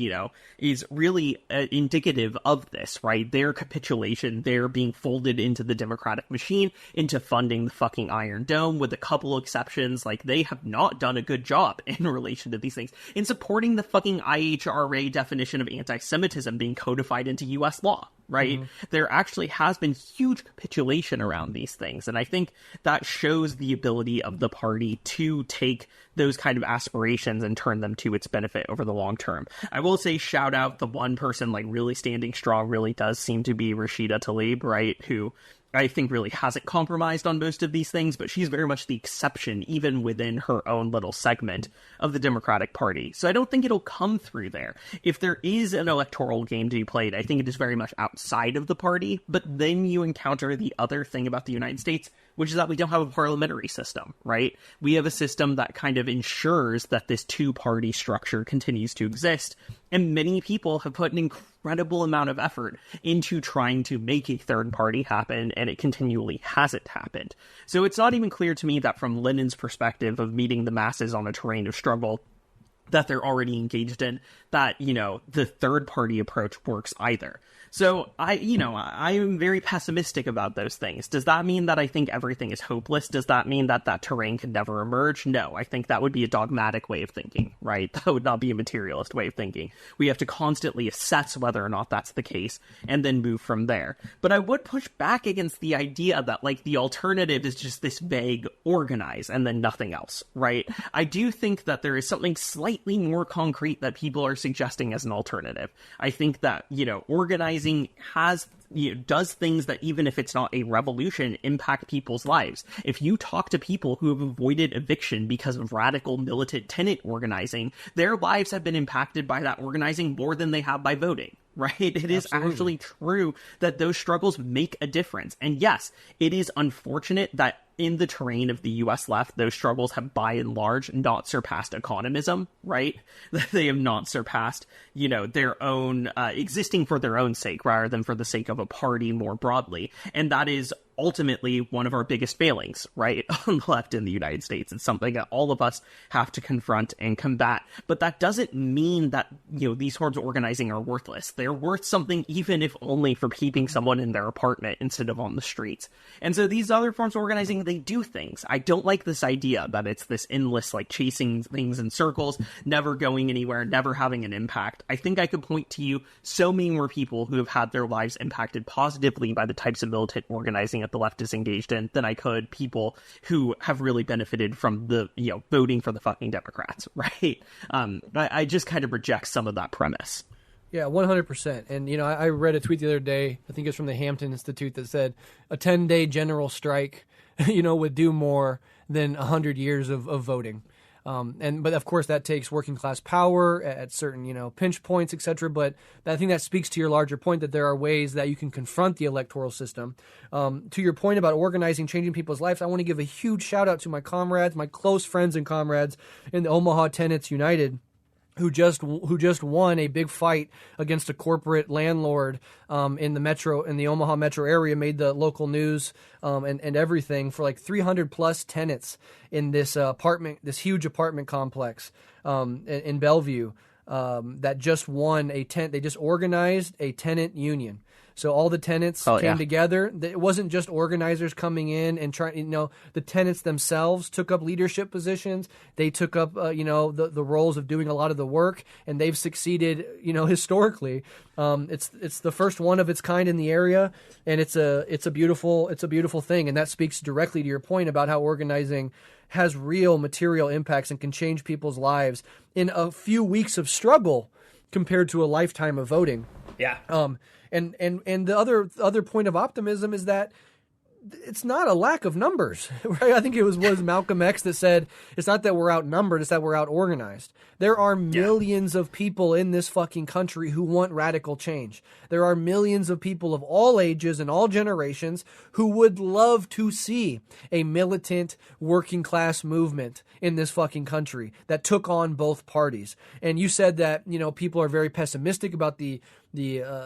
is really indicative of this, right? Their capitulation, they're being folded into the Democratic machine, into funding the fucking Iron Dome, with a couple exceptions. Like, they have not done a good job in relation to these things, in supporting the fucking IHRA definition of anti-Semitism being codified into U.S. law, right? Mm-hmm. There actually has been huge capitulation around these things, and I think that shows the ability of the party to take those kind of aspirations and turn them to its benefit over the long term. I will say, shout out, the one person like really standing strong really does seem to be Rashida Tlaib, right? Who I think really hasn't compromised on most of these things, but she's very much the exception, even within her own little segment of the Democratic Party. So I don't think it'll come through there. If there is an electoral game to be played, I think it is very much outside of the party, but then you encounter the other thing about the United States, which is that we don't have a parliamentary system, right? We have a system that kind of ensures that this two-party structure continues to exist, and many people have put an incredible amount of effort into trying to make a third party happen, and it continually hasn't happened. So it's not even clear to me that from Lenin's perspective of meeting the masses on a terrain of struggle that they're already engaged in, that, the third party approach works either. So I am very pessimistic about those things. Does that mean that I think everything is hopeless? Does that mean that that terrain could never emerge? No, I think that would be a dogmatic way of thinking, right? That would not be a materialist way of thinking. We have to constantly assess whether or not that's the case and then move from there. But I would push back against the idea that, like, the alternative is just this vague organize and then nothing else, right? I do think that there is something slightly more concrete that people are suggesting as an alternative. I think that, organizing does things that, even if it's not a revolution, impact people's lives. If you talk to people who have avoided eviction because of radical militant tenant organizing, their lives have been impacted by that organizing more than they have by voting. Right? It is actually true that those struggles make a difference. And yes, it is unfortunate that in the terrain of the U.S. left, those struggles have by and large not surpassed economism, right? That they have not surpassed, their own existing for their own sake rather than for the sake of a party more broadly. And that is ultimately one of our biggest failings, right, on the left in the United States. It's something that all of us have to confront and combat. But that doesn't mean that, these forms of organizing are worthless. They're worth something, even if only for keeping someone in their apartment instead of on the streets. And so these other forms of organizing, they do things. I don't like this idea that it's this endless, like, chasing things in circles, never going anywhere, never having an impact. I think I could point to you so many more people who have had their lives impacted positively by the types of militant organizing that the left is engaged in than I could people who have really benefited from the, voting for the fucking Democrats, right? I just kind of reject some of that premise. Yeah, 100%. And, I read a tweet the other day, I think it's from the Hampton Institute, that said a 10-day general strike, would do more than 100 years of voting. But of course that takes working class power at certain, pinch points, etc. But I think that speaks to your larger point that there are ways that you can confront the electoral system. To your point about organizing, changing people's lives, I want to give a huge shout out to my comrades, my close friends and comrades in the Omaha Tenants United, who just won a big fight against a corporate landlord in the Omaha metro area, made the local news and everything, for like 300 plus tenants in this huge apartment complex in Bellevue that just won they just organized a tenant union. So all the tenants came together. It wasn't just organizers coming in and trying, the tenants themselves took up leadership positions. They took up, the roles of doing a lot of the work, and they've succeeded, historically. It's the first one of its kind in the area, and it's a beautiful thing. And that speaks directly to your point about how organizing has real material impacts and can change people's lives in a few weeks of struggle compared to a lifetime of voting. Yeah. And the other point of optimism is that it's not a lack of numbers, right? I think it was Malcolm X that said, it's not that we're outnumbered, it's that we're out organized. There are millions of people in this fucking country who want radical change. There are millions of people of all ages and all generations who would love to see a militant working class movement in this fucking country that took on both parties. And you said that, you know, people are very pessimistic about the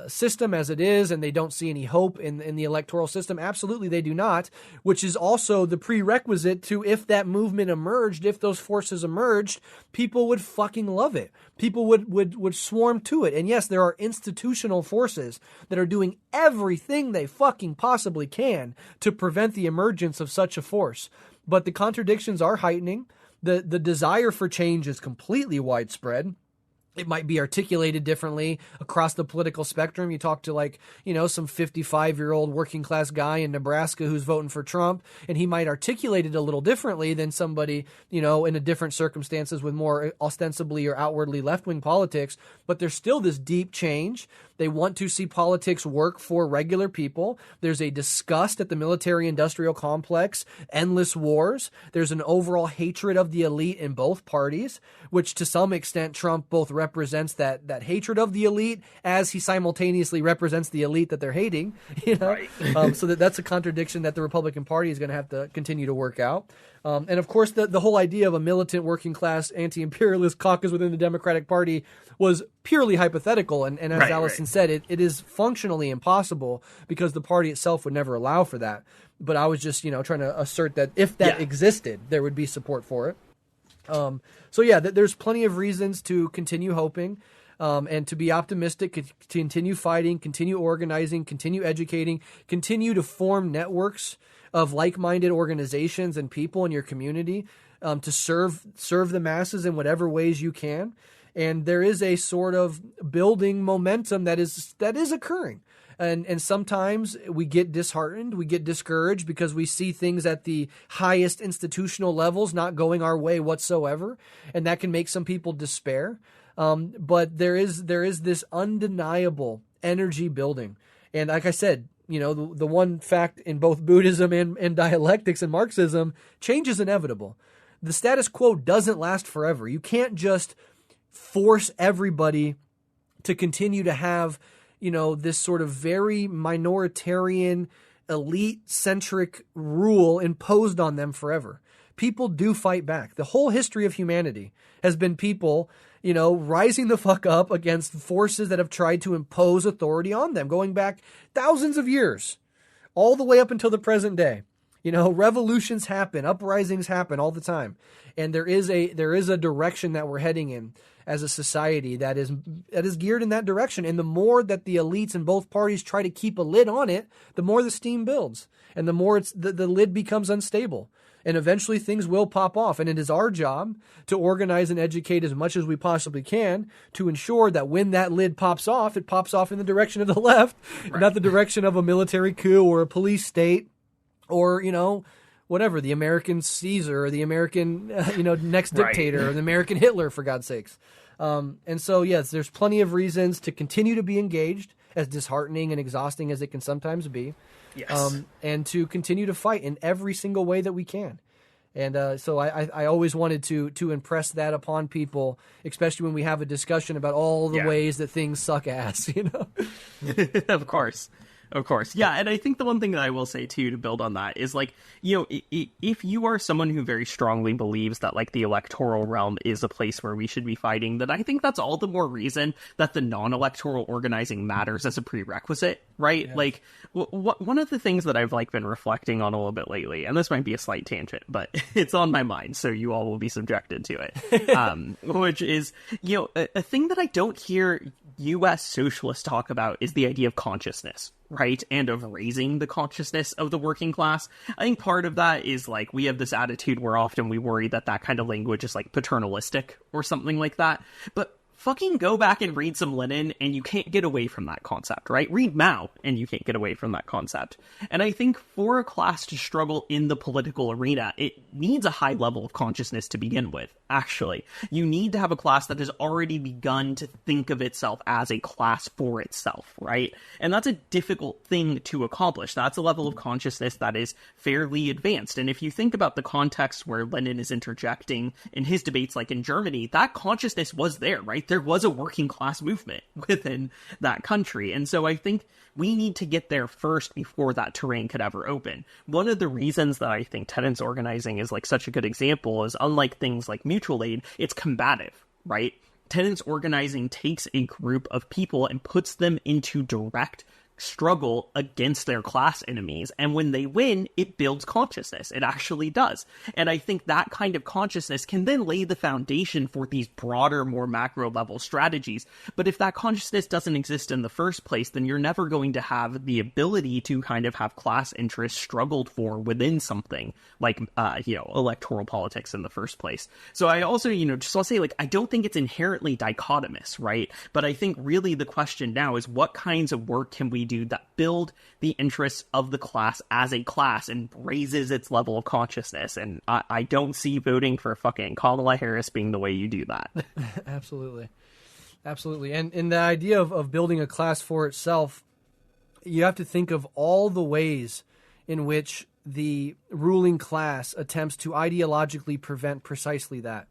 system as it is, and they don't see any hope in the electoral system. Absolutely, they do not, which is also the prerequisite to, if that movement emerged, if those forces emerged, people would fucking love it. People would swarm to it. And yes, there are institutional forces that are doing everything they fucking possibly can to prevent the emergence of such a force. But the contradictions are heightening. The desire for change is completely widespread. It might be articulated differently across the political spectrum. You talk to, like, you know, some 55-year-old working class guy in Nebraska who's voting for Trump, and he might articulate it a little differently than somebody, you know, in a different circumstances with more ostensibly or outwardly left-wing politics. But there's still this deep change. They want to see politics work for regular people. There's a disgust at the military-industrial complex, endless wars. There's an overall hatred of the elite in both parties, which to some extent Trump both represents that hatred of the elite as he simultaneously represents the elite that they're hating. You know, right. So that's a contradiction that the Republican Party is going to have to continue to work out. And of course, the whole idea of a militant working class anti-imperialist caucus within the Democratic Party was purely hypothetical. And as Alyson said, it is functionally impossible because the party itself would never allow for that. But I was just, you know, trying to assert that if that existed, there would be support for it. So yeah, there's plenty of reasons to continue hoping, and to be optimistic, continue fighting, continue organizing, continue educating, continue to form networks of like-minded organizations and people in your community, to serve the masses in whatever ways you can. And there is a sort of building momentum that is occurring. And sometimes we get disheartened, we get discouraged because we see things at the highest institutional levels not going our way whatsoever, and that can make some people despair. But there is this undeniable energy building. And like I said, you know, the one fact in both Buddhism and dialectics and Marxism, change is inevitable. The status quo doesn't last forever. You can't just force everybody to continue to have, you know, this sort of very minoritarian, elite-centric rule imposed on them forever. People do fight back. The whole history of humanity has been people, you know, rising the fuck up against forces that have tried to impose authority on them, going back thousands of years, all the way up until the present day. You know, revolutions happen, uprisings happen all the time. And there is a direction that we're heading in as a society that is geared in that direction. And the more that the elites in both parties try to keep a lid on it, the more the steam builds, and the more the lid becomes unstable. And eventually things will pop off. And it is our job to organize and educate as much as we possibly can to ensure that when that lid pops off, it pops off in the direction of the left, not the direction of a military coup or a police state, or, you know, whatever, the American Caesar or the American, next dictator or the American Hitler, for God's sakes. And so, yes, there's plenty of reasons to continue to be engaged, as disheartening and exhausting as it can sometimes be. Yes. And to continue to fight in every single way that we can. And so I always wanted to impress that upon people, especially when we have a discussion about all the ways that things suck ass, you know? Of course. Of course. Yeah. And I think the one thing that I will say, too, to build on that is, like, you know, if you are someone who very strongly believes that, like, the electoral realm is a place where we should be fighting, then I think that's all the more reason that the non-electoral organizing matters as a prerequisite, right? Yeah. Like, one of the things that I've, like, been reflecting on a little bit lately, and this might be a slight tangent, but it's on my mind, so you all will be subjected to it, which is, you know, a thing that I don't hear U.S. socialists talk about is the idea of consciousness, right? And of raising the consciousness of the working class. I think part of that is, like, we have this attitude where often we worry that kind of language is, like, paternalistic or something like that. But fucking go back and read some Lenin, and you can't get away from that concept, right? Read Mao, and you can't get away from that concept. And I think for a class to struggle in the political arena, it needs a high level of consciousness to begin with, actually. You need to have a class that has already begun to think of itself as a class for itself, right? And that's a difficult thing to accomplish. That's a level of consciousness that is fairly advanced. And if you think about the context where Lenin is interjecting in his debates, like in Germany, that consciousness was there, right? There was a working class movement within that country. And so I think we need to get there first before that terrain could ever open. One of the reasons that I think tenants organizing is like such a good example is, unlike things like mutual aid, it's combative, right? Tenants organizing takes a group of people and puts them into direct struggle against their class enemies, and when they win, it builds consciousness. It actually does. And I think that kind of consciousness can then lay the foundation for these broader, more macro level strategies. But if that consciousness doesn't exist in the first place, then you're never going to have the ability to kind of have class interests struggled for within something like electoral politics in the first place. So I also, I'll say, like, I don't think it's inherently dichotomous, right? But I think really the question now is, what kinds of work can we do that build the interests of the class as a class and raises its level of consciousness? And I don't see voting for fucking Kamala Harris being the way you do that. Absolutely. And in the idea of building a class for itself, you have to think of all the ways in which the ruling class attempts to ideologically prevent precisely that.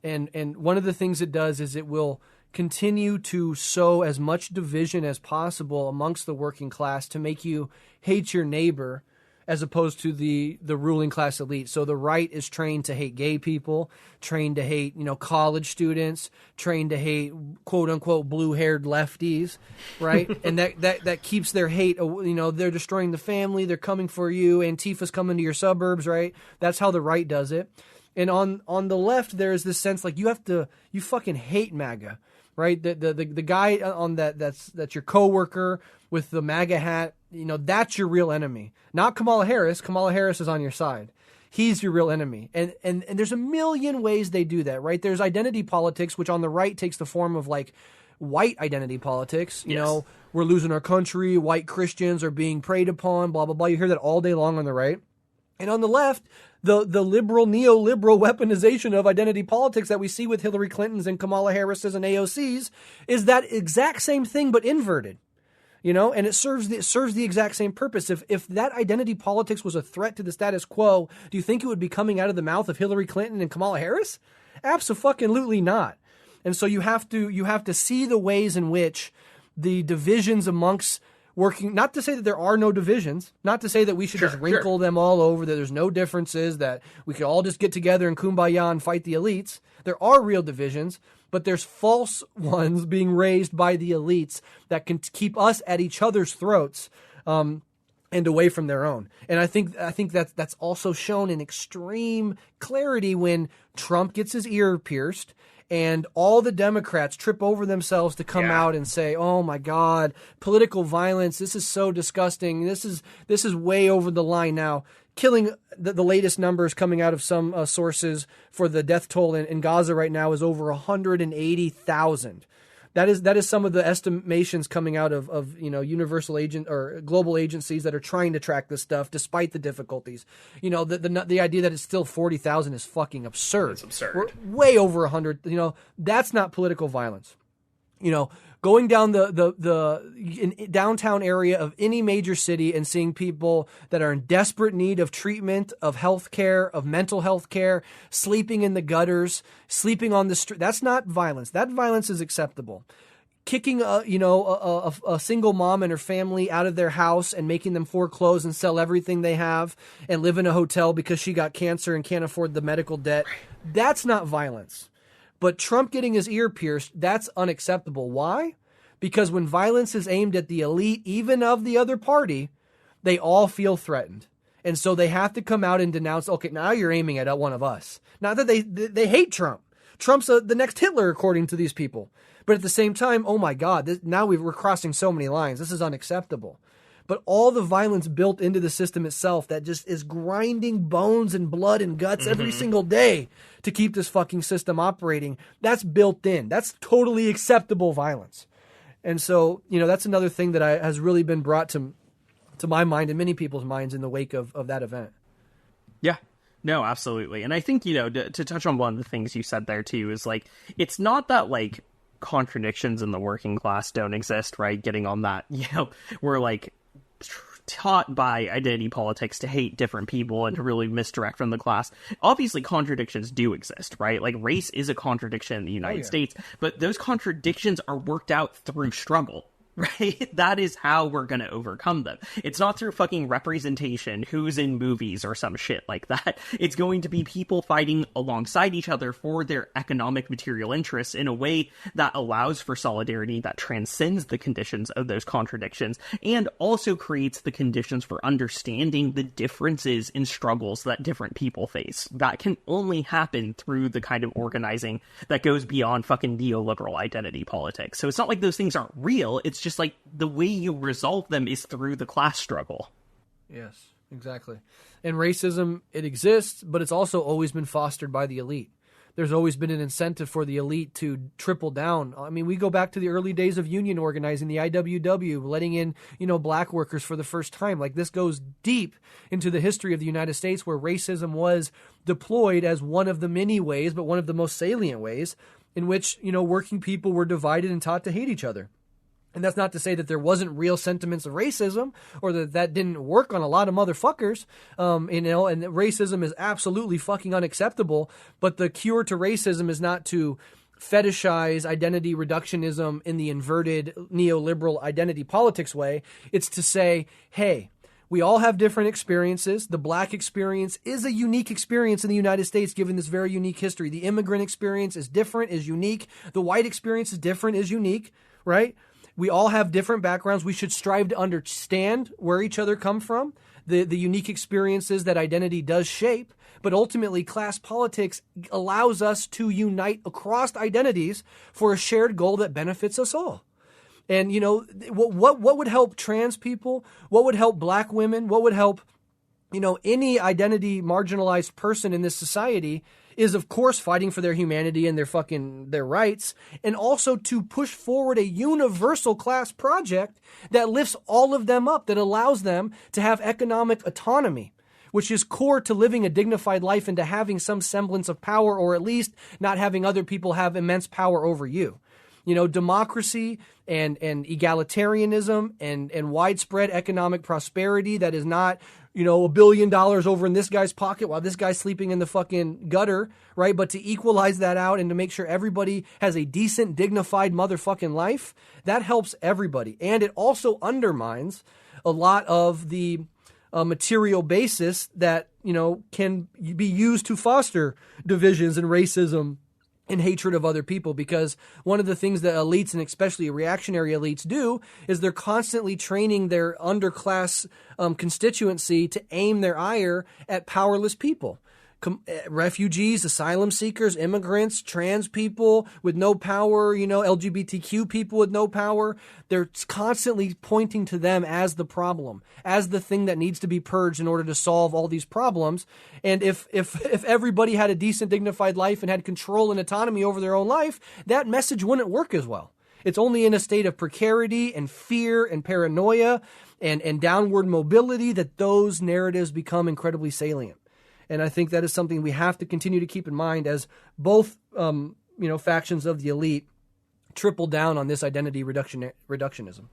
And one of the things it does is it will continue to sow as much division as possible amongst the working class to make you hate your neighbor as opposed to the ruling class elite. So the right is trained to hate gay people, trained to hate, college students, trained to hate quote unquote blue-haired lefties, right? And that keeps their hate, they're destroying the family, they're coming for you, Antifa's coming to your suburbs, right? That's how the right does it. And on the left, there is this sense like you fucking hate MAGA. Right, the guy on that's your coworker with the MAGA hat, that's your real enemy. Not Kamala Harris. Kamala Harris is on your side. He's your real enemy. And there's a million ways they do that, right? There's identity politics, which on the right takes the form of like white identity politics. We're losing our country. White Christians are being preyed upon. Blah blah blah. You hear that all day long on the right, and on the left, the liberal, neoliberal weaponization of identity politics that we see with Hillary Clinton's and Kamala Harris's and AOC's is that exact same thing, but inverted, and it serves the exact same purpose. If that identity politics was a threat to the status quo, do you think it would be coming out of the mouth of Hillary Clinton and Kamala Harris? Abso-fucking-lutely not. And so you have to see the ways in which the divisions amongst working, not to say that there are no divisions, not to say that we should just wrinkle them all over, that there's no differences, that we could all just get together and kumbaya and fight the elites. There are real divisions, but there's false ones being raised by the elites that can keep us at each other's throats and away from their own. And I think that's also shown in extreme clarity when Trump gets his ear pierced and all the Democrats trip over themselves to come out and say, "Oh my God, political violence! This is so disgusting. This is way over the line now." Killing the latest numbers coming out of some sources for the death toll in Gaza right now is over 180,000. That is some of the estimations coming out of universal agent or global agencies that are trying to track this stuff despite the difficulties. The idea that it's still 40,000 is fucking absurd. It's absurd. We're way over 100. That's not political violence. Going down the downtown area of any major city and seeing people that are in desperate need of treatment, of health care, of mental health care, sleeping in the gutters, sleeping on the street. That's not violence. That violence is acceptable. Kicking a single mom and her family out of their house and making them foreclose and sell everything they have and live in a hotel because she got cancer and can't afford the medical debt. That's not violence. But Trump getting his ear pierced, that's unacceptable. Why? Because when violence is aimed at the elite, even of the other party, they all feel threatened. And so they have to come out and denounce, okay, now you're aiming at one of us. Not that they hate Trump. Trump's the next Hitler, according to these people. But at the same time, oh my God, now we're crossing so many lines. This is unacceptable. but all the violence built into the system itself that just is grinding bones and blood and guts every single day to keep this fucking system operating, that's built in. That's totally acceptable violence. And so, that's another thing that has really been brought to my mind and many people's minds in the wake of that event. Yeah. No, absolutely. And I think, to touch on one of the things you said there too, is like, it's not that like contradictions in the working class don't exist, right? Getting on that, we're like taught by identity politics to hate different people and to really misdirect from the class. Obviously, contradictions do exist, right? Like, race is a contradiction in the United States, but those contradictions are worked out through struggle. Right? That is how we're going to overcome them. It's not through fucking representation, who's in movies or some shit like that. It's going to be people fighting alongside each other for their economic material interests in a way that allows for solidarity that transcends the conditions of those contradictions and also creates the conditions for understanding the differences in struggles that different people face. That can only happen through the kind of organizing that goes beyond fucking neoliberal identity politics. So it's not like those things aren't real. It's just like the way you resolve them is through the class struggle. Yes, exactly. And racism, it exists, but it's also always been fostered by the elite. There's always been an incentive for the elite to triple down. I mean, we go back to the early days of union organizing, the IWW, letting in, black workers for the first time. Like, this goes deep into the history of the United States, where racism was deployed as one of the many ways, but one of the most salient ways in which, working people were divided and taught to hate each other. And that's not to say that there wasn't real sentiments of racism or that didn't work on a lot of motherfuckers, and racism is absolutely fucking unacceptable. But the cure to racism is not to fetishize identity reductionism in the inverted neoliberal identity politics way. It's to say, hey, we all have different experiences. The black experience is a unique experience in the United States, given this very unique history. The immigrant experience is different, is unique. The white experience is different, is unique, right? We all have different backgrounds. We should strive to understand where each other come from, the unique experiences that identity does shape. But ultimately, class politics allows us to unite across identities for a shared goal that benefits us all. And, what would help trans people? What would help black women? What would help, any identity marginalized person in this society is, of course, fighting for their humanity and their rights, and also to push forward a universal class project that lifts all of them up, that allows them to have economic autonomy, which is core to living a dignified life and to having some semblance of power, or at least not having other people have immense power over you. Democracy and egalitarianism and widespread economic prosperity that is not, $1 billion over in this guy's pocket while this guy's sleeping in the fucking gutter, right? But to equalize that out and to make sure everybody has a decent, dignified motherfucking life, that helps everybody. And it also undermines a lot of the material basis that, can be used to foster divisions and racism and hatred of other people, because one of the things that elites, and especially reactionary elites, do is they're constantly training their underclass constituency to aim their ire at powerless people. Refugees, asylum seekers, immigrants, trans people with no power, LGBTQ people with no power. They're constantly pointing to them as the problem, as the thing that needs to be purged in order to solve all these problems. And if everybody had a decent, dignified life and had control and autonomy over their own life, that message wouldn't work as well. It's only in a state of precarity and fear and paranoia and downward mobility that those narratives become incredibly salient. And I think that is something we have to continue to keep in mind as both, factions of the elite triple down on this identity reductionism.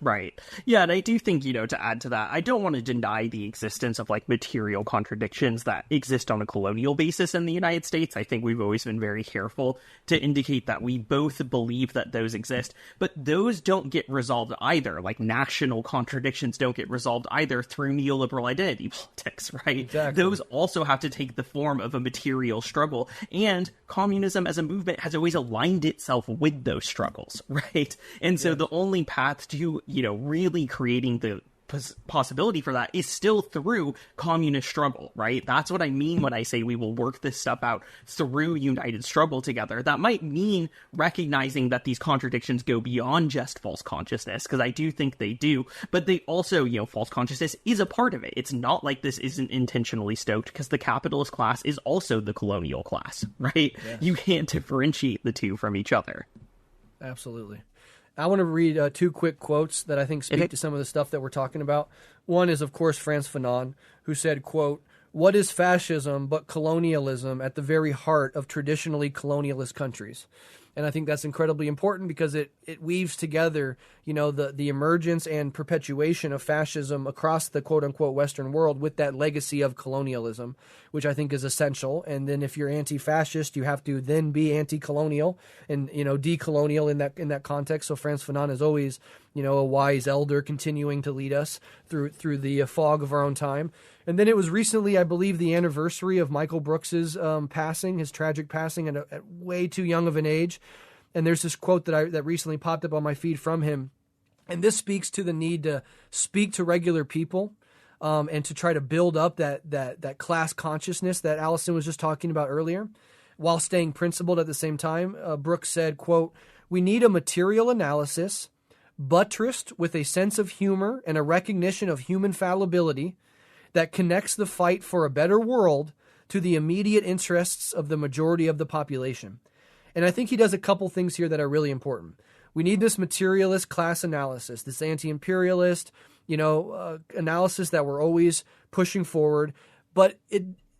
Right. Yeah, and I do think, to add to that, I don't want to deny the existence of, material contradictions that exist on a colonial basis in the United States. I think we've always been very careful to indicate that we both believe that those exist, but those don't get resolved either. National contradictions don't get resolved either through neoliberal identity politics, right? Exactly. Those also have to take the form of a material struggle, and communism as a movement has always aligned itself with those struggles, right? And so the only path to really creating the possibility for that is still through communist struggle, right? That's what I mean when I say we will work this stuff out through united struggle together. That might mean recognizing that these contradictions go beyond just false consciousness, because I do think they do, but they also, false consciousness is a part of it. It's not like this isn't intentionally stoked, because the capitalist class is also the colonial class, right? Yes. You can't differentiate the two from each other. Absolutely. I want to read two quick quotes that I think speak to some of the stuff that we're talking about. One is, of course, Frantz Fanon, who said, quote, "What is fascism but colonialism at the very heart of traditionally colonialist countries?" And I think that's incredibly important because it weaves together, the emergence and perpetuation of fascism across the quote-unquote Western world with that legacy of colonialism, which I think is essential. And then if you're anti-fascist, you have to then be anti-colonial and, decolonial in that context. So Frantz Fanon is always, a wise elder continuing to lead us through the fog of our own time. And then it was recently, I believe, the anniversary of Michael Brooks's passing, his tragic passing at way too young of an age. And there's this quote that recently popped up on my feed from him. And this speaks to the need to speak to regular people and to try to build up that class consciousness that Alyson was just talking about earlier, while staying principled at the same time. Brooks said, quote, "We need a material analysis buttressed with a sense of humor and a recognition of human fallibility that connects the fight for a better world to the immediate interests of the majority of the population." And I think he does a couple things here that are really important. We need this materialist class analysis, this anti-imperialist, analysis that we're always pushing forward. But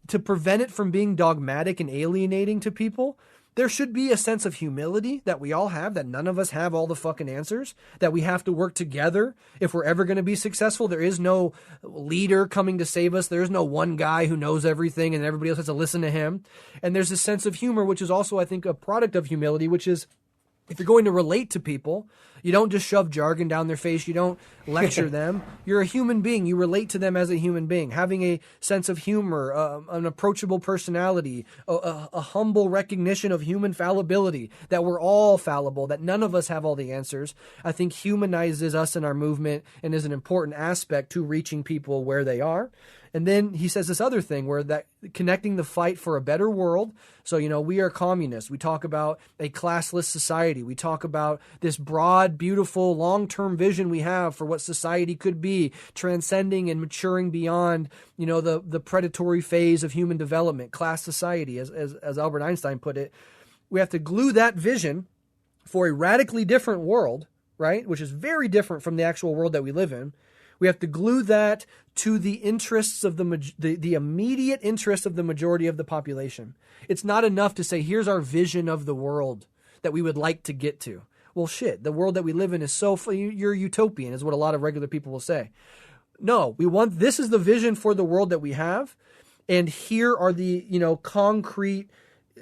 to prevent it from being dogmatic and alienating to people, there should be a sense of humility that we all have, that none of us have all the fucking answers, that we have to work together if we're ever going to be successful. There is no leader coming to save us. There is no one guy who knows everything and everybody else has to listen to him. And there's a sense of humor, which is also, I think, a product of humility, which is if you're going to relate to people, you don't just shove jargon down their face. You don't lecture them. You're a human being. You relate to them as a human being. Having a sense of humor, an approachable personality, a humble recognition of human fallibility, that we're all fallible, that none of us have all the answers, I think humanizes us in our movement and is an important aspect to reaching people where they are. And then he says this other thing where that connecting the fight for a better world. So, we are communists. We talk about a classless society. We talk about this broad, beautiful, long-term vision we have for what society could be, transcending and maturing beyond, the predatory phase of human development, class society, as Albert Einstein put it. We have to glue that vision for a radically different world, right, which is very different from the actual world that we live in. We have to glue that to the interests of the immediate interests of the majority of the population. It's not enough to say, here's our vision of the world that we would like to get to. Well, shit, the world that we live in is you're utopian, is what a lot of regular people will say. No, this is the vision for the world that we have. And here are the, concrete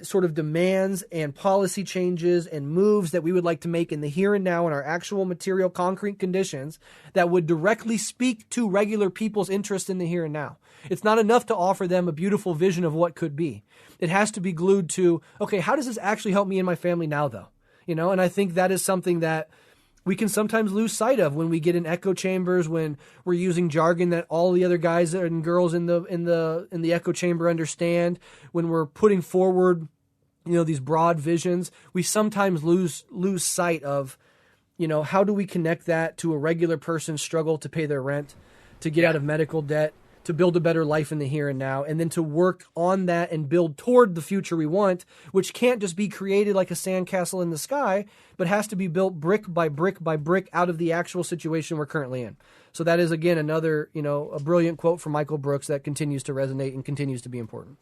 sort of demands and policy changes and moves that we would like to make in the here and now in our actual material concrete conditions that would directly speak to regular people's interest in the here and now. It's not enough to offer them a beautiful vision of what could be. It has to be glued to, okay, how does this actually help me and my family now though? And I think that is something that we can sometimes lose sight of when we get in echo chambers, when we're using jargon that all the other guys and girls in the echo chamber understand, when we're putting forward, these broad visions. We sometimes lose sight of, how do we connect that to a regular person's struggle to pay their rent, to get out of medical debt, to build a better life in the here and now, and then to work on that and build toward the future we want, which can't just be created like a sandcastle in the sky, but has to be built brick by brick by brick out of the actual situation we're currently in. So that is, again, another, a brilliant quote from Michael Brooks that continues to resonate and continues to be important.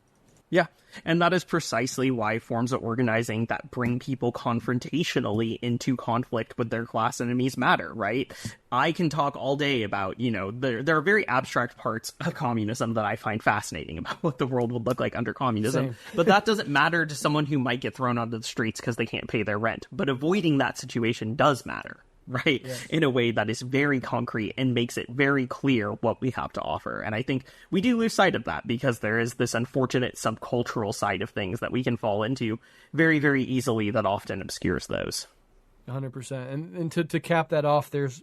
Yeah, and that is precisely why forms of organizing that bring people confrontationally into conflict with their class enemies matter, right? I can talk all day about, there are very abstract parts of communism that I find fascinating about what the world would look like under communism. Same. But that doesn't matter to someone who might get thrown onto the streets because they can't pay their rent. But avoiding that situation does matter. Right? Yes. In a way that is very concrete and makes it very clear what we have to offer. And I think we do lose sight of that because there is this unfortunate subcultural side of things that we can fall into very, very easily that often obscures those. 100%. And to cap that off, there's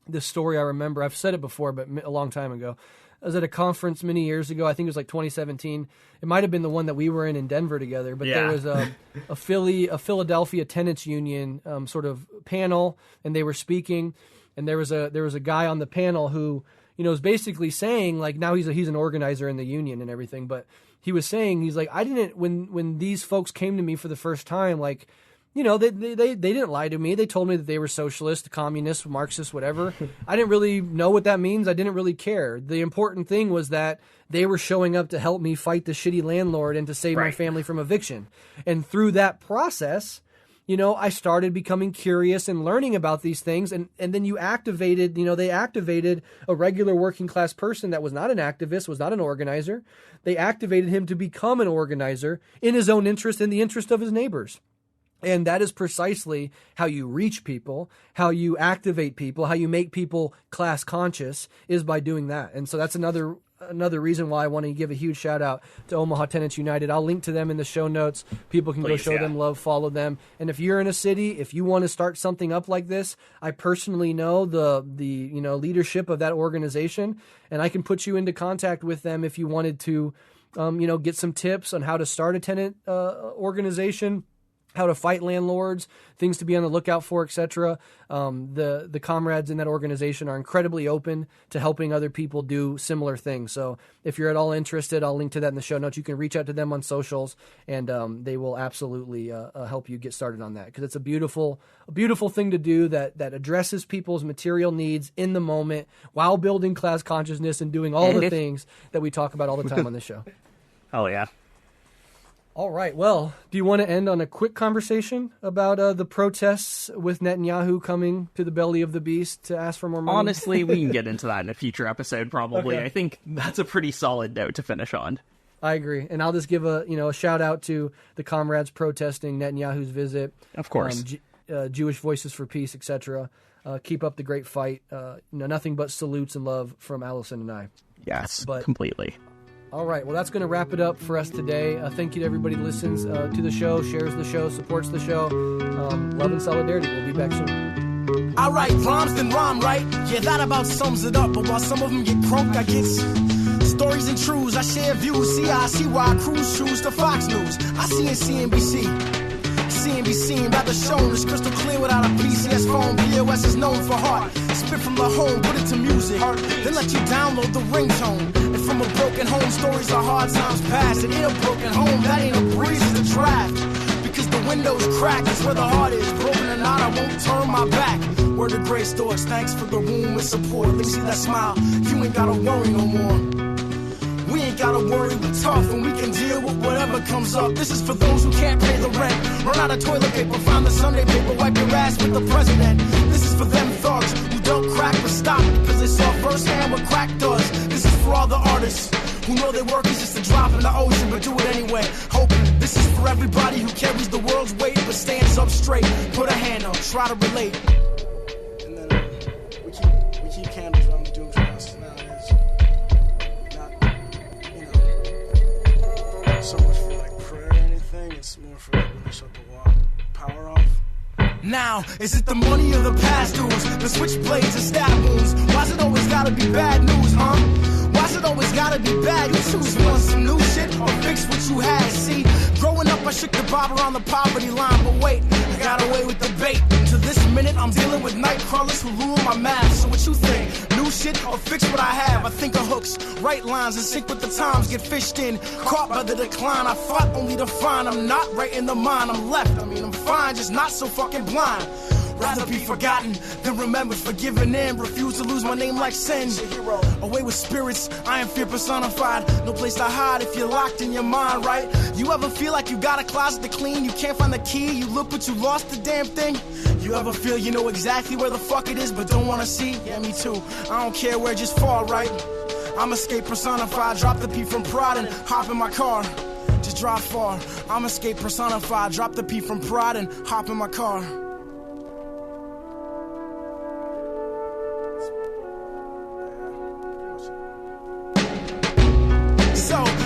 this story I remember. I've said it before, but a long time ago. I was at a conference many years ago. I think it was like 2017. It might have been the one that we were in Denver together. But there was a Philadelphia tenants union sort of panel, and they were speaking. And there was a guy on the panel who, was basically saying, like, now he's an organizer in the union and everything. But he was saying, he's like, I didn't, when these folks came to me for the first time, like, they didn't lie to me. They told me that they were socialist, communist, Marxist, whatever. I didn't really know what that means. I didn't really care. The important thing was that they were showing up to help me fight the shitty landlord and to save my family from eviction. And through that process, I started becoming curious and learning about these things. And then they activated a regular working class person that was not an activist, was not an organizer. They activated him to become an organizer in his own interest, in the interest of his neighbors. And that is precisely how you reach people, how you activate people, how you make people class conscious, is by doing that. And so that's another reason why I want to give a huge shout out to Omaha Tenants United. I'll link to them in the show notes. People can go show them love, follow them. And if you're in a city, if you want to start something up like this, I personally know the leadership of that organization, and I can put you into contact with them if you wanted to, get some tips on how to start a tenant organization, how to fight landlords, things to be on the lookout for, etc. The comrades in that organization are incredibly open to helping other people do similar things. So if you're at all interested, I'll link to that in the show notes. You can reach out to them on socials, and they will absolutely help you get started on that, because it's a beautiful thing to do that addresses people's material needs in the moment while building class consciousness and doing all the things that we talk about all the time on this show. Oh, yeah. All right. Well, do you want to end on a quick conversation about the protests with Netanyahu coming to the belly of the beast to ask for more money? Honestly, we can get into that in a future episode, probably. Okay. I think that's a pretty solid note to finish on. I agree. And I'll just give a shout out to the comrades protesting Netanyahu's visit. Of course. Jewish Voices for Peace, etc. Keep up the great fight. Nothing but salutes and love from Alyson and I. Yes, completely. All right, well, that's going to wrap it up for us today. Thank you to everybody who listens to the show, shares the show, supports the show. Love and solidarity. We'll be back soon. I write rhymes then rhyme, right? Yeah, that about sums it up. But while some of them get crunk, I get stories and truths. I share views. I see why I cruise shoes to Fox News. I see in CNBC. CNBC, rather shown. It's crystal clear without a PCS phone. POS is known for heart. Spit from the home, put it to music. Then let you download the ringtone. And from a broken home, stories are hard times past. And in a broken home, that ain't a breeze, it's a draft. Because the window's cracked, it's where the heart is. Broken or not, I won't turn my back. Word to Grace Stores, thanks for the room and support. Let me see that smile, you ain't gotta worry no more. We ain't gotta worry, we're tough and we can deal with whatever comes up. This is for those who can't pay the rent. Run out of toilet paper, find the Sunday paper, wipe your ass with the president. This is for them thugs who don't crack but stop because they saw firsthand what crack does. This is for all the artists who know their work is just a drop in the ocean but do it anyway. Hoping this is for everybody who carries the world's weight but stands up straight. Put a hand up, try to relate. And then we keep candles around the doom trials. Now it's not, so much for like prayer or anything. It's more for like when they shut the power off. Now, is it the money or the past dues? The switchblades and stab wounds. Why's it always gotta be bad news, huh? Why's it always gotta be bad? You choose one, some new shit or fix what you had. See, growing up I shook the bob around the poverty line. But wait, I got away with the bait. To this minute I'm dealing with night crawlers who rule my math. So what you think? New shit or fix what I have? I think of hooks, right lines and sync with the times. Get fished in, caught by the decline. I fought only to find I'm not right in the mind. I'm left, I'm fine, just not so fucking blind. Rather be forgotten than remembered, forgiven and refuse to lose my name like sin. Away with spirits, I am fear personified. No place to hide if you're locked in your mind, right? You ever feel like you got a closet to clean? You can't find the key, you look but you lost the damn thing? You ever feel you know exactly where the fuck it is but don't wanna see? Yeah, me too. I don't care where, just fall, right? I'm escape personified, drop the P from pride and hop in my car. Just drive far. I'm escape personified, drop the P from pride and hop in my car.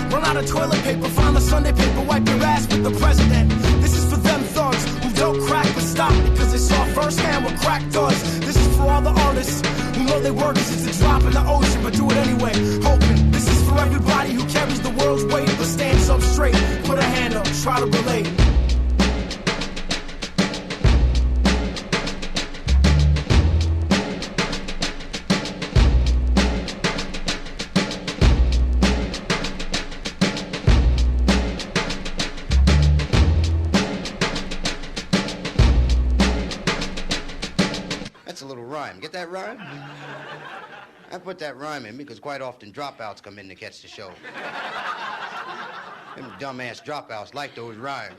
Run out of toilet paper, find the Sunday paper, wipe your ass with the president. This is for them thugs who don't crack but stop because they saw firsthand what crack does. This is for all the artists they work is it's a drop in the ocean, but do it anyway. Hoping this is for everybody who carries the world's weight, but stands up straight. Put a hand up, try to relate. That's a little rhyme. Get that rhyme? I put that rhyme in because quite often dropouts come in to catch the show. Them dumbass dropouts like those rhymes.